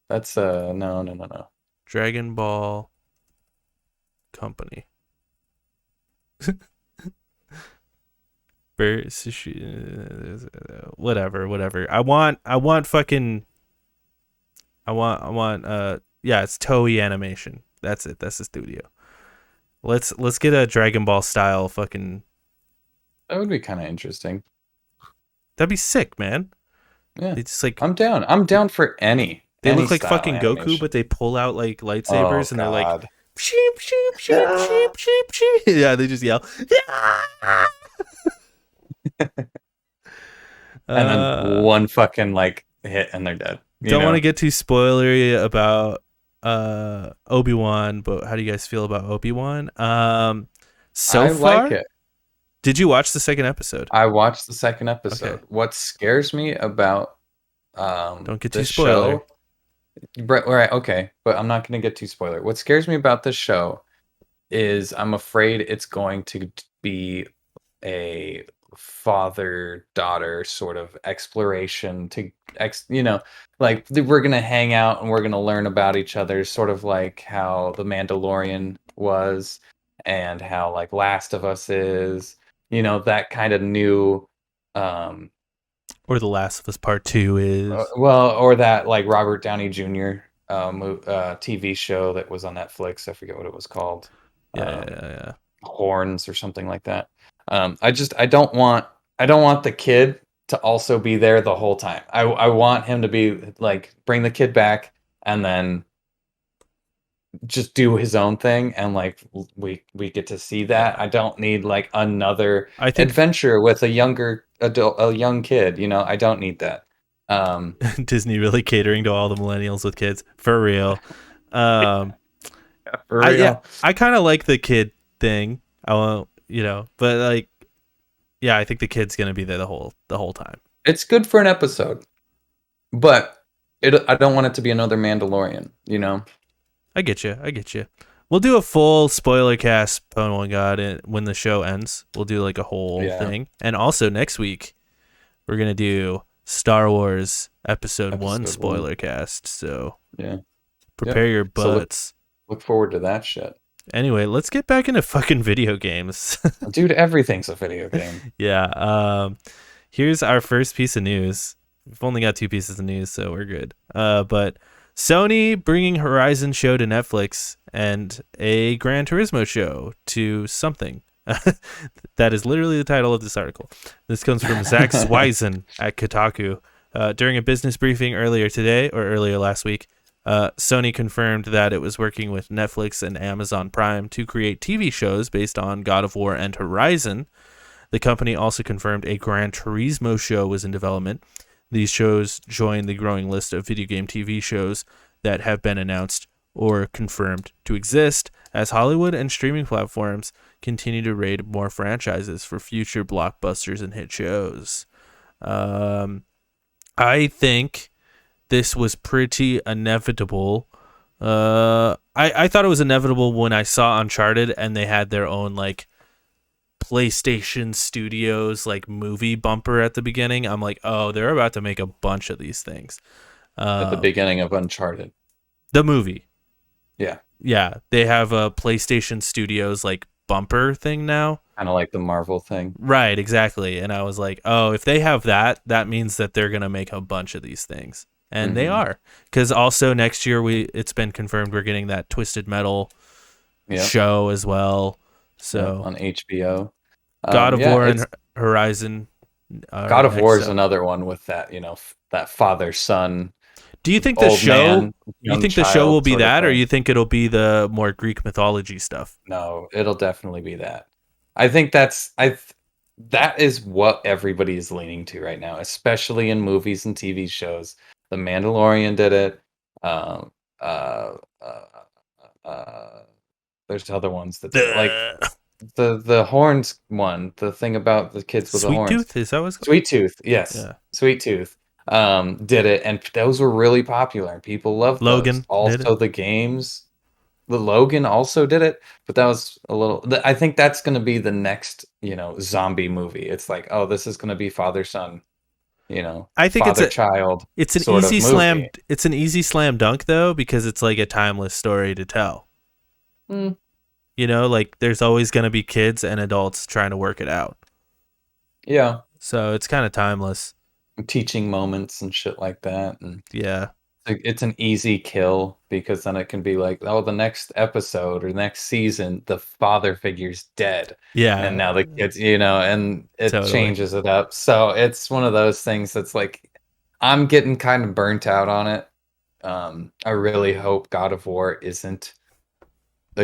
That's no, no, no, no. Dragon Ball Company. Whatever. I want fucking I want yeah, it's Toei Animation. That's it. That's the studio. Let's get a Dragon Ball style fucking. That would be kind of interesting. That'd be sick, man. Yeah. They just like I'm down. I'm down for they any look like style fucking Goku, animation. but they pull out like Oh lightsabers and they're like God. sheep sheep sheep sheep sheep sheep. Yeah, they just yell. And then uh one fucking like hit and they're dead. don't want to get too spoilery about Obi-Wan, but how do you guys feel about Obi-Wan? So I like far, it. did you watch the second episode? I watched the second Okay, episode. What scares me about don't get too this spoiler. show, right, okay, but I'm not going to get too spoiler. What scares me about this show is I'm afraid it's going to be a father-daughter sort of exploration to like we're gonna hang out and we're gonna learn about each other, sort of like how The Mandalorian was and how like Last of Us is, that kind of new um Or The Last of Us Part Two is. well, or that like Robert Downey Jr. TV show that was on Netflix. I forget what it was called. Yeah, yeah, Um, yeah, yeah. Horns or something like that. I don't want the kid to also be there the whole time. I want him to be like bring the kid back and then just do his own thing and like we get to see that. Yeah. I don't need like another I think adventure with a younger adult, a young kid, I don't need that. Um Disney really catering to all the millennials with kids for real. Um, for I yeah, real. I kind of like the kid thing. I won't, but like, yeah, I think the kid's gonna be there the whole time. It's good for an episode, but I don't want it to be another Mandalorian. I get you. I get you. We'll do a full spoiler cast. Oh my god! When the show ends, we'll do like a whole Yeah, thing. And also next week, we're gonna do Star Wars Episode One episode 1. spoiler cast. So Yeah. prepare Yep. your So look butts. look forward to that shit. Anyway, let's get back into fucking video games. Dude, everything's a video game. Yeah. Here's our first piece of news. We've only got two pieces of news, so we're good. But Sony bringing Horizon show to Netflix and a Gran Turismo show to something. That is literally the title of this article. This comes from Zach Zweisen at Kotaku. During a business briefing earlier today, or earlier last week, Sony confirmed that it was working with Netflix and Amazon Prime to create TV shows based on God of War and Horizon. The company also confirmed a Gran Turismo show was in development. These shows join the growing list of video game TV shows that have been announced or confirmed to exist as Hollywood and streaming platforms continue to raid more franchises for future blockbusters and hit shows. I think this was pretty inevitable. I thought it was inevitable when I saw Uncharted and they had their own like PlayStation Studios like movie bumper at the beginning. I'm like, oh, they're about to make a bunch of these things. At the beginning of Uncharted. The movie. Yeah. Yeah, they have a PlayStation Studios like bumper thing now. Kind of like the Marvel thing. Right, exactly. And I was like, oh, if they have that, that means that they're going to make a bunch of these things. And they are. Because also next year it's been confirmed we're getting that Twisted Metal show as well. So on HBO. God of War and Horizon. God of War is another one with that, that father son. Do you think the show? You think the show will be that, or you think it'll be the more Greek mythology stuff? No, it'll definitely be that. I think that is what everybody is leaning to right now, especially in movies and TV shows. The Mandalorian did it. There's other ones that like the horns one, the thing about the kids with the horns. Sweet Tooth, is that what's called? Sweet Tooth, yes. Yeah. Sweet Tooth did it, and those were really popular. People loved Logan those. Also, the games. The Logan also did it, but that was a little. I think that's going to be the next, zombie movie. It's like, oh, this is going to be father son. I think father child. It's an easy slam. It's an easy slam dunk though, because it's like a timeless story to tell. Like there's always going to be kids and adults trying to work it out. Yeah. So it's kind of timeless. Teaching moments and shit like that, and yeah. It's an easy kill because then it can be like, oh, the next episode or next season, the father figure's dead. Yeah. And now the kids, and it changes it up. So it's one of those things that's like, I'm getting kind of burnt out on it. I really hope the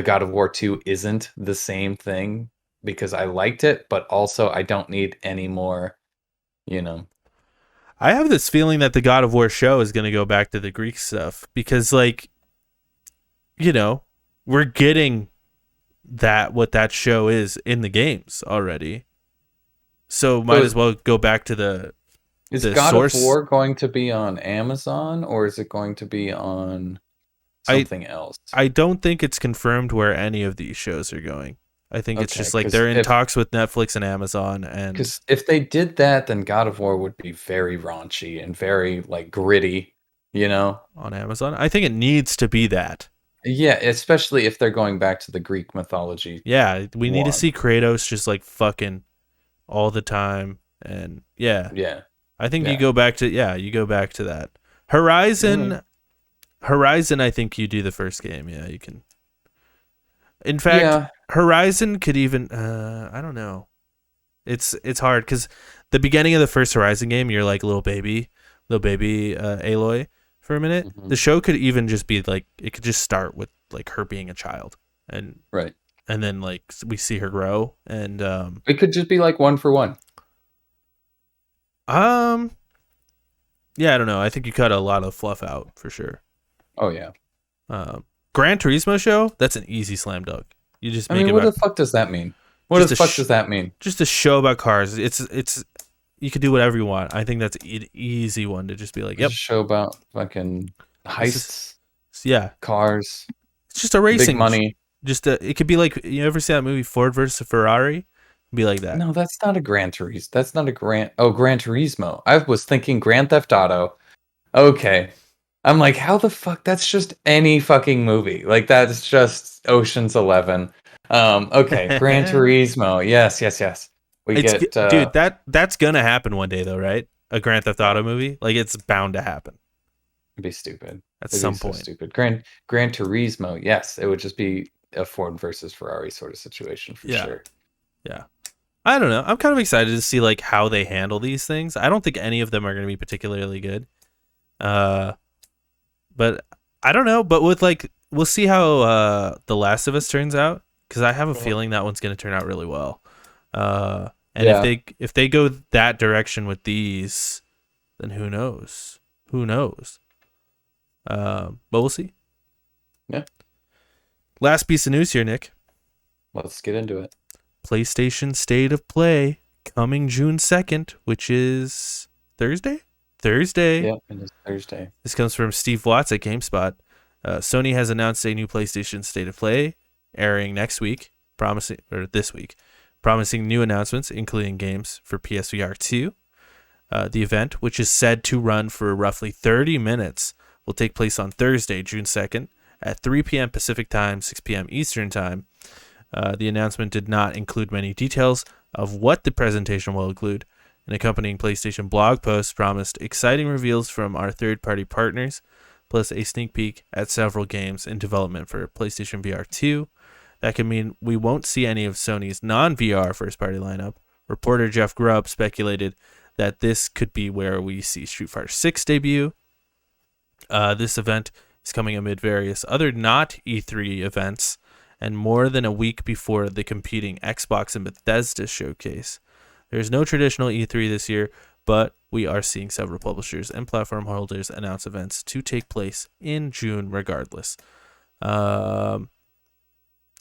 God of War 2 isn't the same thing because I liked it, but also I don't need any more, I have this feeling that the God of War show is going to go back to the Greek stuff because, like, we're getting what that show is in the games already. So might as well go back to the God source. of War going to be on Amazon or is it going to be on something else? I don't think it's confirmed where any of these shows are going. I think it's just like they're in talks with Netflix and Amazon, and because if they did that, then God of War would be very raunchy and very like gritty, on Amazon. I think it needs to be that. Yeah, especially if they're going back to the Greek mythology. Yeah, we need to see Kratos just like fucking all the time, and yeah. I think you go back to that. Horizon, I think you do the first game. Yeah, you can. In fact, Horizon could even I don't know. It's hard because the beginning of the first Horizon game, you're like little baby Aloy for a minute. The show could even just be like, it could just start with like her being a child, and then like we see her grow, and it could just be like 1 for 1. Yeah, I don't know. I think you cut a lot of fluff out for sure. Oh yeah. Gran Turismo show, that's an easy slam dunk. You just make what the fuck does that mean? What the fuck does that mean? Just a show about cars. It's you could do whatever you want. I think that's an easy one to just be like, yep. A show about fucking heists. Cars. It's just a racing. Big money. It could be like, you ever see that movie Ford versus Ferrari? It'd be like that. No, that's not a Gran Turismo. That's not a Gran Turismo. I was thinking Grand Theft Auto. Okay. I'm like, how the fuck? That's just any fucking movie. Like, that's just Ocean's 11. Okay, Gran Turismo. Yes. Dude, that's gonna happen one day, though, right? A Grand Theft Auto movie, like it's bound to happen. It'd be stupid. at It'd be some so point. stupid. Gran Turismo, yes, it would just be a Ford versus Ferrari sort of situation for Yeah, sure. yeah. I don't know. I'm kind of excited to see like how they handle these things. I don't think any of them are going to be particularly good. Uh, but I don't know. But with like, we'll see how The Last of Us turns out because I have a Uh-huh. feeling that one's going to turn out really well. And Yeah, if they go that direction with these, then who knows? Who knows? But we'll see. yeah. Last piece of news here, Nick. Let's get into it. PlayStation State of Play coming June 2nd, which is Thursday? Thursday. Yeah, it is Thursday. This comes from Steve Watts at GameSpot. Sony has announced a new PlayStation State of Play airing next week, promising or this week, promising new announcements, including games for PSVR 2. The event, which is said to run for roughly 30 minutes, will take place on Thursday, June 2nd, at 3 p.m. Pacific Time, 6 p.m. Eastern Time. The announcement did not include many details of what the presentation will include. An accompanying PlayStation blog post promised exciting reveals from our third-party partners, plus a sneak peek at several games in development for PlayStation VR 2. That could mean we won't see any of Sony's non-VR first-party lineup. Reporter Jeff Grubb speculated that this could be where we see Street Fighter 6 debut. This event is coming amid various other not E3 events and more than a week before the competing Xbox and Bethesda showcase. There's no traditional E3 this year, but we are seeing several publishers and platform holders announce events to take place in June regardless. Um,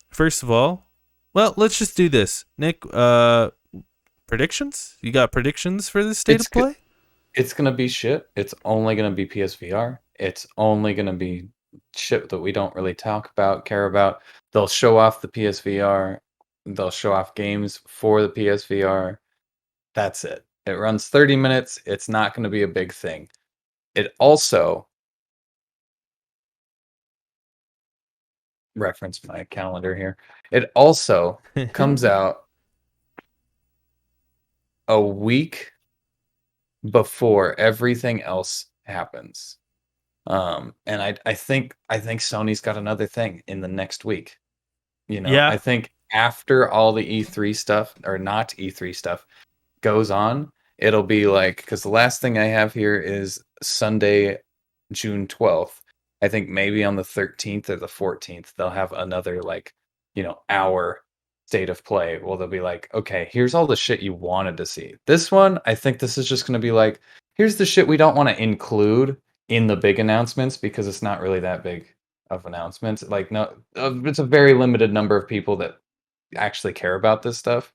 First of all, well, let's just do this. Nick, predictions? You got predictions for this state It's of good. play? It's gonna be shit. It's only gonna be PSVR. It's only gonna be shit that we don't really talk about, care about. They'll show off the PSVR. They'll show off games for the PSVR. That's it. It runs 30 minutes. It's not going to be a big thing. It also reference my calendar here. It also comes out a week before everything else happens. And I think Sony's got another thing in the next week. I Yeah. think after all the E3 stuff or not E3 stuff goes on, it'll be like because the last thing I have here is Sunday, June 12th. I think maybe on the 13th or the 14th, they'll have another like, hour state of play. Well, they'll be like, okay, here's all the shit you wanted to see. This one, I think this is just going to be like, here's the shit we don't want to include in the big announcements because it's not really that big of announcements. Like, no, it's a very limited number of people that actually care about this stuff.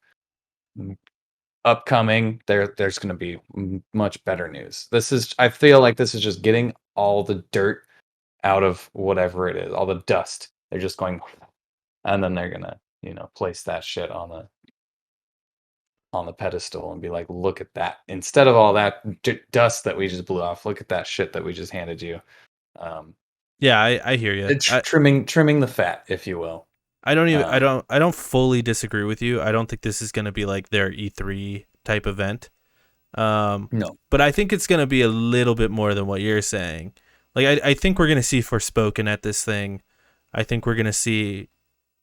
Upcoming, there's going to be much better news. I feel like this is just getting all the dirt out of whatever it is, all the dust. They're just going, and then they're gonna, place that shit on the pedestal and be like, look at that. Instead of all that dust that we just blew off, look at that shit that we just handed you. Um, Yeah, I hear you. it's trimming the fat, if you will. I don't even Um, I don't fully disagree with you. I don't think this is going to be like their E3 type event. Um, no, but I think it's going to be a little bit more than what you're saying. Like I think we're going to see Forspoken at this thing. I think we're going to see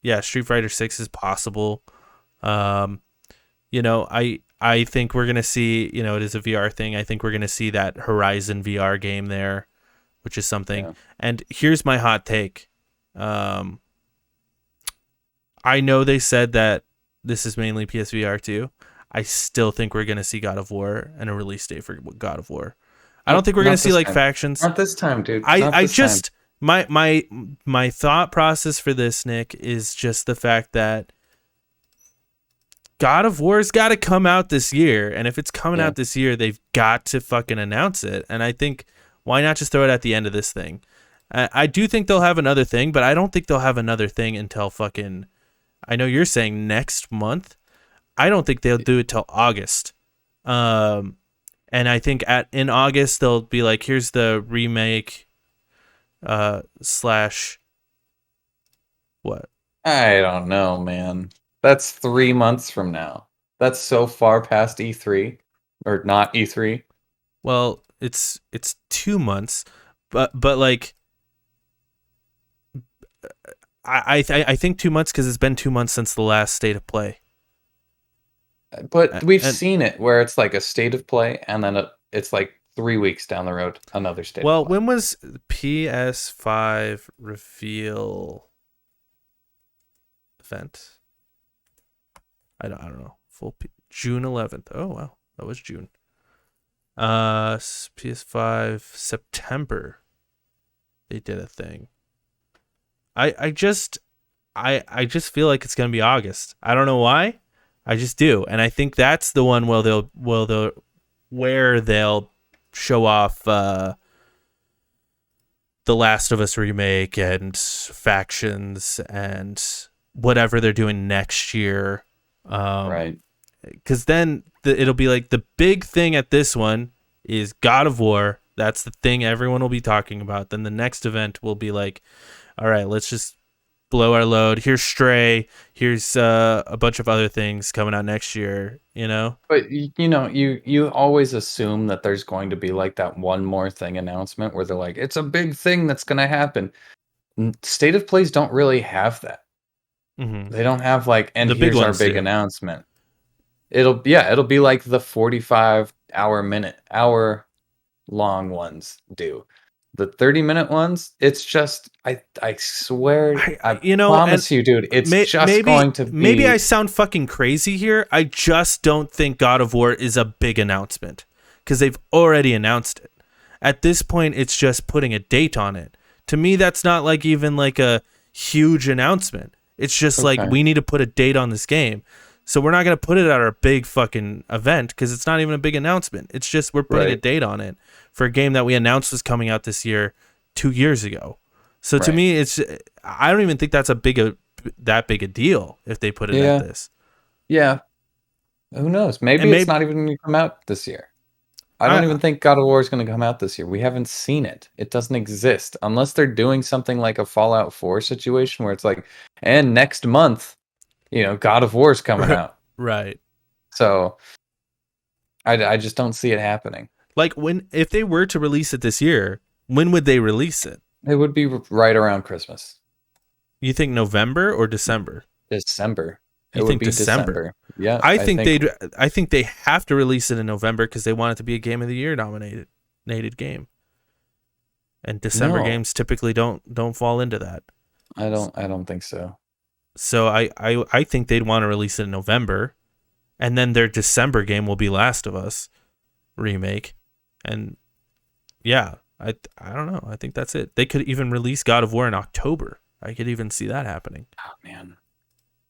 yeah, Street Fighter 6 is possible. Um, I think we're going to see, it is a VR thing. I think we're going to see that Horizon VR game there, which is something. yeah, And here's my hot take. Um, I know they said that this is mainly PSVR 2. I still think we're going to see God of War and a release date for God of War. I don't nope, think we're going to not see this like time. factions. Not this time, dude. I Not I this time. just my thought process for this, Nick, is just the fact that God of War's got to come out this year, and if it's coming Yeah. out this year, they've got to fucking announce it. And I think why not just throw it at the end of this thing? I do think they'll have another thing, but I don't think they'll have another thing until fucking. I know you're saying next month. I don't think they'll do it till August. Um, and I think in August they'll be like, here's the remake, slash what? I don't know, man. That's 3 months from now. That's so far past E3, or not E3. Well, it's 2 months, but like I think 2 months because it's been 2 months since the last state of play. But we've And seen it where it's like a state of play, and then it's like 3 weeks down the road, another state of well, play. when was PS5 reveal event? I don't know. June 11th. Oh wow, that was June. PS5 September. They did a thing. I just I just feel like it's gonna be August. I don't know why. I just do, and I think that's the one where they'll show off the Last of Us remake and factions and whatever they're doing next year. Right. Because then it'll be like the big thing at this one is God of War. That's the thing everyone will be talking about. Then the next event will be like, all right, let's just blow our load. Here's Stray. Here's a bunch of other things coming out next year. You know? But you always assume that there's going to be like that one more thing announcement where they're like, it's a big thing that's going to happen. State of plays don't really have that. Mm-hmm. They don't have like, and The big here's our ones big do. announcement. It'll be like the 45 hour long ones do. The 30-minute ones, it's just I swear, I And promise you, dude, it's just going to maybe I be sound fucking crazy here. I just don't think God of War is a big announcement because they've already announced it. At this point, it's just putting a date on it. To me, that's not like even like a huge announcement. It's just like okay, we need to put a date on this game. So we're not gonna put it at our big fucking event because it's not even a big announcement. It's just we're putting a right, date on it for a game that we announced was coming out this year 2 years ago. So to right. me, I don't even think that's that big a deal if they put it at Yeah, this. yeah. Who knows? And Maybe it's maybe not even going to come out this year. I don't I even think God of War is going to come out this year. We haven't seen it. It doesn't exist unless they're doing something like a Fallout 4 situation where it's like, and next month, God of War is coming out. right. So I just don't see it happening. Like if they were to release it this year, when would they release it? It would be right around Christmas, You think November or December? December. It You would think be December? December. Yeah, I I think think they have to release it in November because they want it to be a Game of the Year nominated game. And December no. games typically don't fall into that. I don't think so. So I think they'd want to release it in November, and then their December game will be Last of Us remake, and yeah, I don't know. I think that's it. They could even release God of War in October. I could even see that happening. Oh man.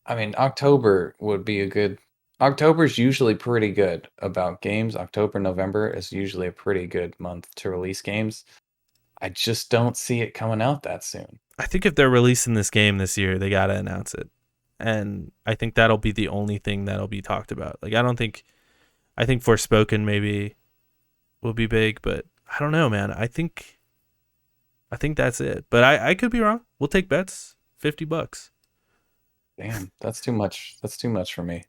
I mean, October would be a good. October's usually pretty good about games. October, November is usually a pretty good month to release games. I just don't see it coming out that soon. I think if they're releasing this game this year, they gotta announce it, and I think that'll be the only thing that'll be talked about. Like I think Forspoken maybe will be big, but I don't know, man. I think that's it. But I could be wrong. We'll take bets. $50. Damn, that's too much. That's too much for me.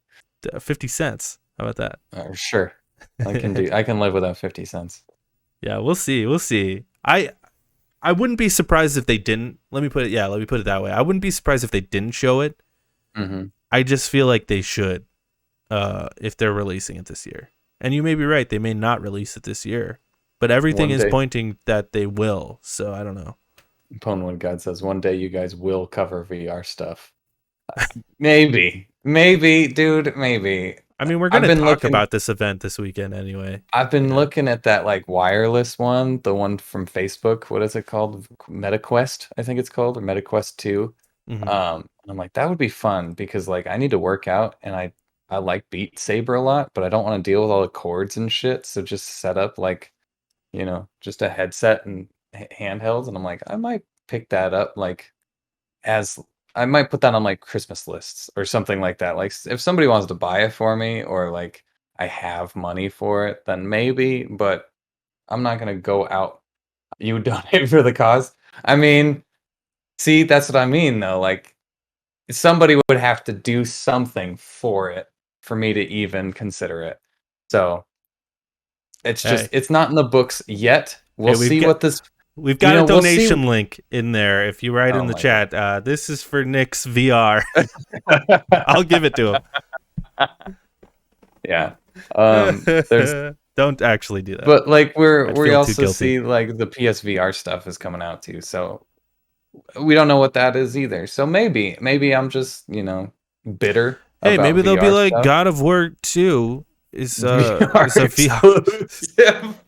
50 cents. How about Sure, that? I can live without 50 cents. Yeah, we'll see. We'll see. I wouldn't be surprised if they didn't. Let me put it that way. I wouldn't be surprised if they didn't show it. Hmm. I just feel like they should if they're releasing it this year. And you may be right, they may not release it this year. But everything One is day, pointing that they will. So I don't know. Pwnwood God says, one day you guys will cover VR stuff. Maybe, dude, maybe. I mean, we're going I've to been talk looking. about this event this weekend anyway. I've been Yeah. looking at that like wireless one, the one from Facebook. What is it called? MetaQuest, I think it's called, or MetaQuest 2. Hmm. I'm like, that would be fun because like I need to work out and I like Beat Saber a lot, but I don't want to deal with all the cords and shit. So just set up like, just a headset and handhelds. And I'm like, I might pick that up like as I might put that on like Christmas lists or something like that. Like if somebody wants to buy it for me or like I have money for it, then maybe, but I'm not gonna go out. You would donate for the cause. I mean, see, that's what I mean though. Like somebody would have to do something for it for me to even consider it. So it's Hey, just it's not in the books yet. We'll hey, we've see got what this We've You got a know, we'll see. donation link in there. If you write in Oh the my god. chat, this is for Nick's VR. I'll give it to Yeah. There's him. Don't actually do that. but like I'd we feel too also guilty. see like the PSVR stuff is coming out too. So we don't know what that is either. So maybe I'm just, bitter Hey, about maybe they'll be VR like stuff. God of War 2 VR is a VR. exclusive.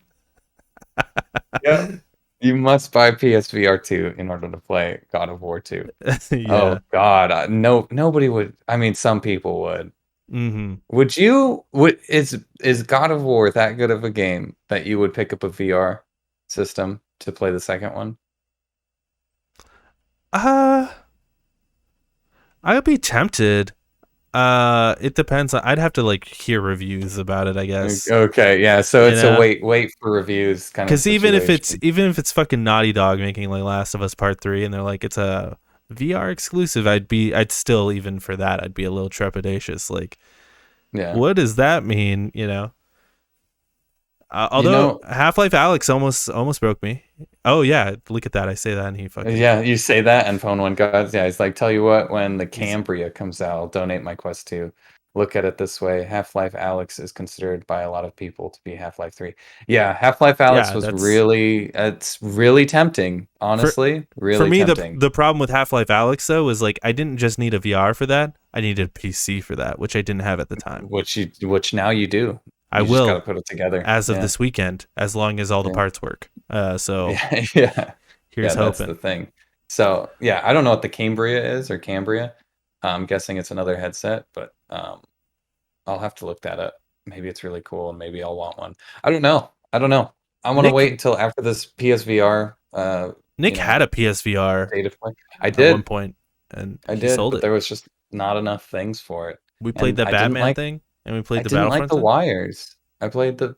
Yeah. You must buy PSVR 2 in order to play God of War 2. Yeah. Oh God, no, nobody would. I mean, some people would. Mm-hmm. Would you? Would is God of War that good of a game that you would pick up a VR system to play the second one? Uh I would be tempted. It depends. I'd have to like hear reviews about it, I guess. Okay, yeah. So You it's a know, wait for reviews kind of because situation. even if it's fucking Naughty Dog making like Last of Us Part 3, and they're like it's a VR exclusive, I'd still, even for that, I'd be a little trepidatious. Like, Yeah. what does that mean? You Although know, Half Life Alex almost broke me. Oh yeah, look at that. I say that and he fucking yeah, you say that and Phone One Gods. Yeah, it's like, tell you what, when the he's Cambria comes out, I'll donate my Quest 2. Look at it this way. Half-Life Alex is considered by a lot of people to be Half-Life 3. Yeah, Half-Life Alex yeah. was That's it's really tempting, for honestly, for really me, tempting. the problem with Half Life Alex though was like I didn't just need a VR for that. I needed a PC for that, which I didn't have at the time. Which now you do. I You just got to will put it together. as of Yeah. this weekend, as long as all the Yeah. parts work. So Yeah, yeah. here's Yeah, that's the hoping. thing. So, yeah, I don't know what the Cambria is or Cambria. I'm guessing it's another headset, but I'll have to look that up. Maybe it's really cool and maybe I'll want one. I don't know. I don't know. I want to Nick wait until after this PSVR, Nick had a PSVR state of play. I at one did. point, and I he did, sold but it. there was just not enough things for it. We played And the Batman thing, and we I played the didn't like Battlefront the thing. wires. I played the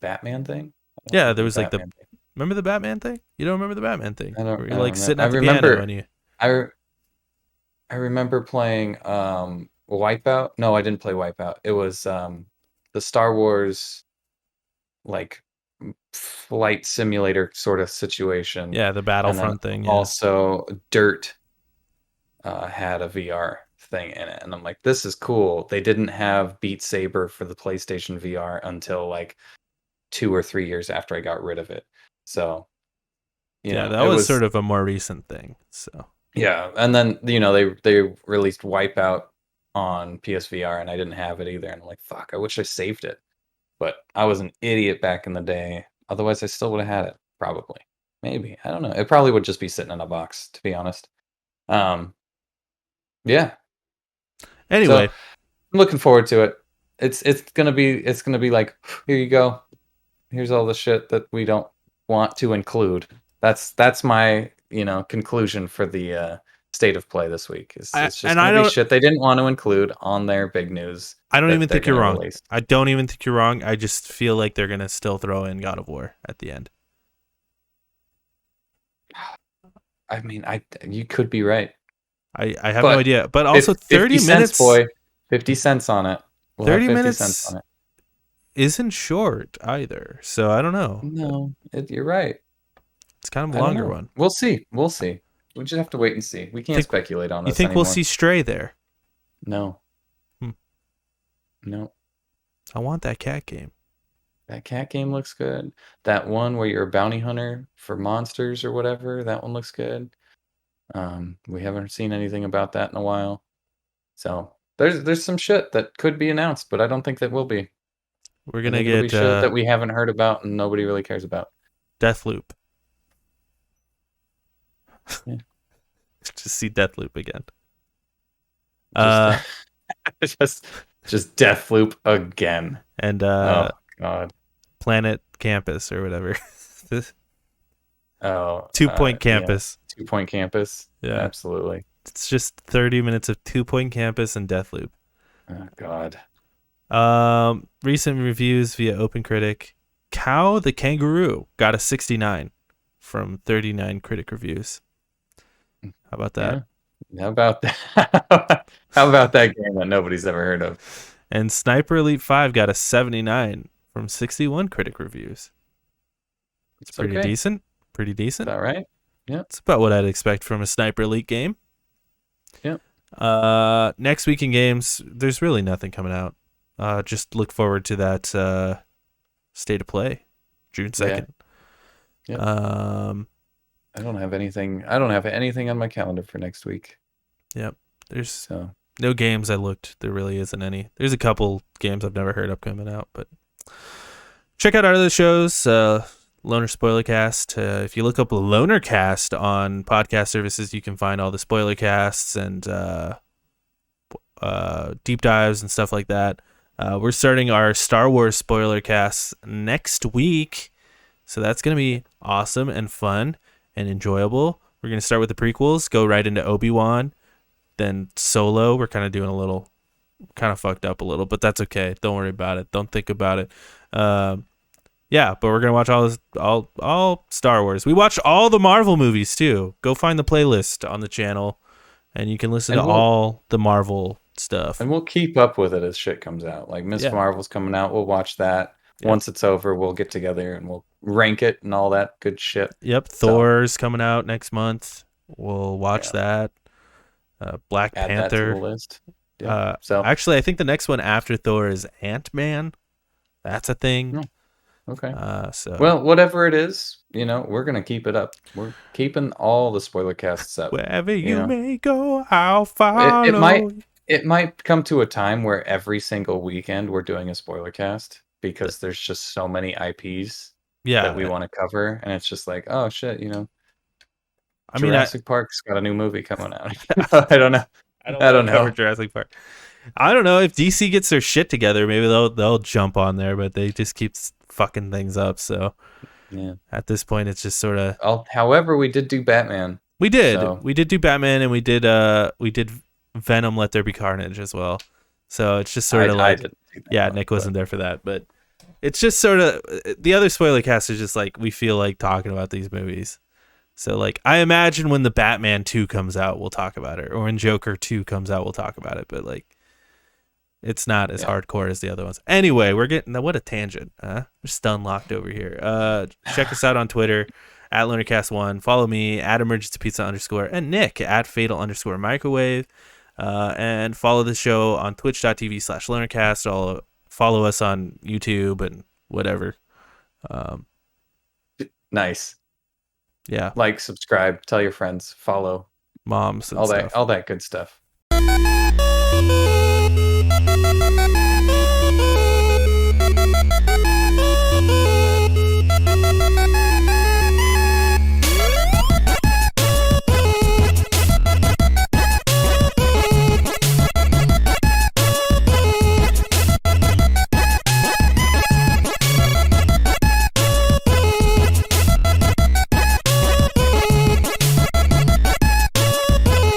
Batman thing. I don't Yeah, remember there the was like the Batman thing. remember the Batman thing. You don't remember the Batman thing, where I you're don't like remember. sitting at the piano and you. I I remember playing Wipeout. No, I didn't play Wipeout. It was the Star Wars like flight simulator sort of situation. Yeah, the And then Battlefront thing. Yeah, also Dirt had a VR thing in it. And I'm like, this is cool. They didn't have Beat Saber for the PlayStation VR until like 2 or 3 years after I got rid of it. So, yeah, that it was was. sort of a more recent thing. So Yeah, and then they released Wipeout on PSVR, and I didn't have it either. And I'm like, fuck, I wish I saved it, but I was an idiot back in the day. Otherwise, I still would have had it, probably. Maybe, I don't know. It probably would just be sitting in a box, to be honest. Um, yeah. So anyway, I'm looking forward to it. It's gonna be like, here you go. Here's all the shit that we don't want to include. That's my conclusion for the state of play this week. Is I it's just and gonna be shit they didn't want to include on their big news I don't that even they're think you're gonna wrong. release. I don't even think you're wrong. I just feel like they're gonna still throw in God of War at the end. I mean, you could be right, I have no but idea. But also 50 cents, boy, 50 cents on it. We'll have 30 50 cents minutes on it. isn't short either. So I don't know. No, you're right. It's kind of a I don't longer know. one. We'll see. We'll see. We just have to wait and see. We can't Think speculate on you this think we'll anymore. see Stray there? No, Hmm. no. I want that cat game. That cat game looks good. That one where you're a bounty hunter for monsters or whatever, that one looks good. We haven't seen anything about that in a while. So there's some shit that could be announced, but I don't think that will be. We're I gonna think it'll be get shit that we haven't heard about and nobody really cares about. Deathloop. Yeah. Just see Deathloop again. Just Uh, just just Deathloop again. and Oh God. Planet Campus or whatever. This Oh, 2 Point yeah. Campus. 2 Point Campus. Yeah, Absolutely. it's just 30 minutes of 2 Point Campus and Deathloop. Oh God. Recent reviews via OpenCritic. Cow the Kangaroo got a 69 from 39 critic reviews. How about that? Yeah. How about that? How about that game that nobody's ever heard of? And Sniper Elite 5 got a 79 from 61 critic reviews. It's It's pretty okay. decent. pretty Is decent. that right? Yep. It's about what I'd expect from a Sniper Elite game. Yep. Next week in games, there's really nothing coming out. Just look forward to that State of Play, June Yeah. 2nd. Yep. Um, I don't have anything. I don't have anything on my calendar for next week. yep. There's So, no games I looked. There really isn't any. There's a couple games I've never heard of coming out, but check out our other shows. Loner Spoiler Cast. If you look up Loner Cast on podcast services, you can find all the spoiler casts and deep dives and stuff like that. We're starting our Star Wars spoiler casts next week, so that's going to be awesome and fun and enjoyable. We're going to start with the prequels, go right into Obi-Wan, then Solo. We're kind of doing a little, kind of fucked up a little, but that's okay. Don't worry about it. Don't think about it. Yeah, but we're gonna watch all Star Wars. We watch all the Marvel movies too. Go find the playlist on the channel, and you can listen to and we'll all the Marvel stuff. and we'll keep up with it as shit comes out. Like Miss Yeah, Marvel's coming out, we'll watch that. yep, Once it's over, we'll get together and we'll rank it and all that good shit. yep. So, Thor's coming out next month. We'll watch yeah, that. Black add that to the Panther. list. Yep. So, Actually, I think the next one after Thor is Ant-Man. That's a thing. oh, okay. So Well, whatever it is, we're gonna keep it up. We're keeping all the spoiler casts up. wherever You you know, may go, I'll it might follow. come to a time where every single weekend we're doing a spoiler cast because there's just so many IPs that we Yeah, want to cover, and it's just like, oh shit, I mean, Jurassic Park's got a new movie coming out. I I don't know. don't I want don't to cover know. Jurassic Park. I don't know if DC gets their shit together. Maybe they'll jump on there, but they just keep fucking things up. So Yeah. at this point, it's just sort of However, we did do Batman, so we did do Batman, and we did Venom: Let There Be Carnage as well. So it's just sort of I like, didn't do that yeah, one, Nick but wasn't there for that, but it's just sort of the other spoiler cast is just like we feel like talking about these movies. So like I imagine when the Batman 2 comes out, we'll talk about it, or when Joker 2 comes out, we'll talk about it. But like it's not as yeah. hardcore as the other ones. Anyway, we're getting what a tangent. We're stun locked over here. Check us out on Twitter at LonerCast1. Follow me at Emergency Pizza _ and Nick at Fatal _ Microwave. And follow the show on twitch.tv/LonerCast. Follow us on YouTube and whatever. Nice. Yeah, Like, subscribe, tell your friends, follow, moms and all that stuff. all that good stuff.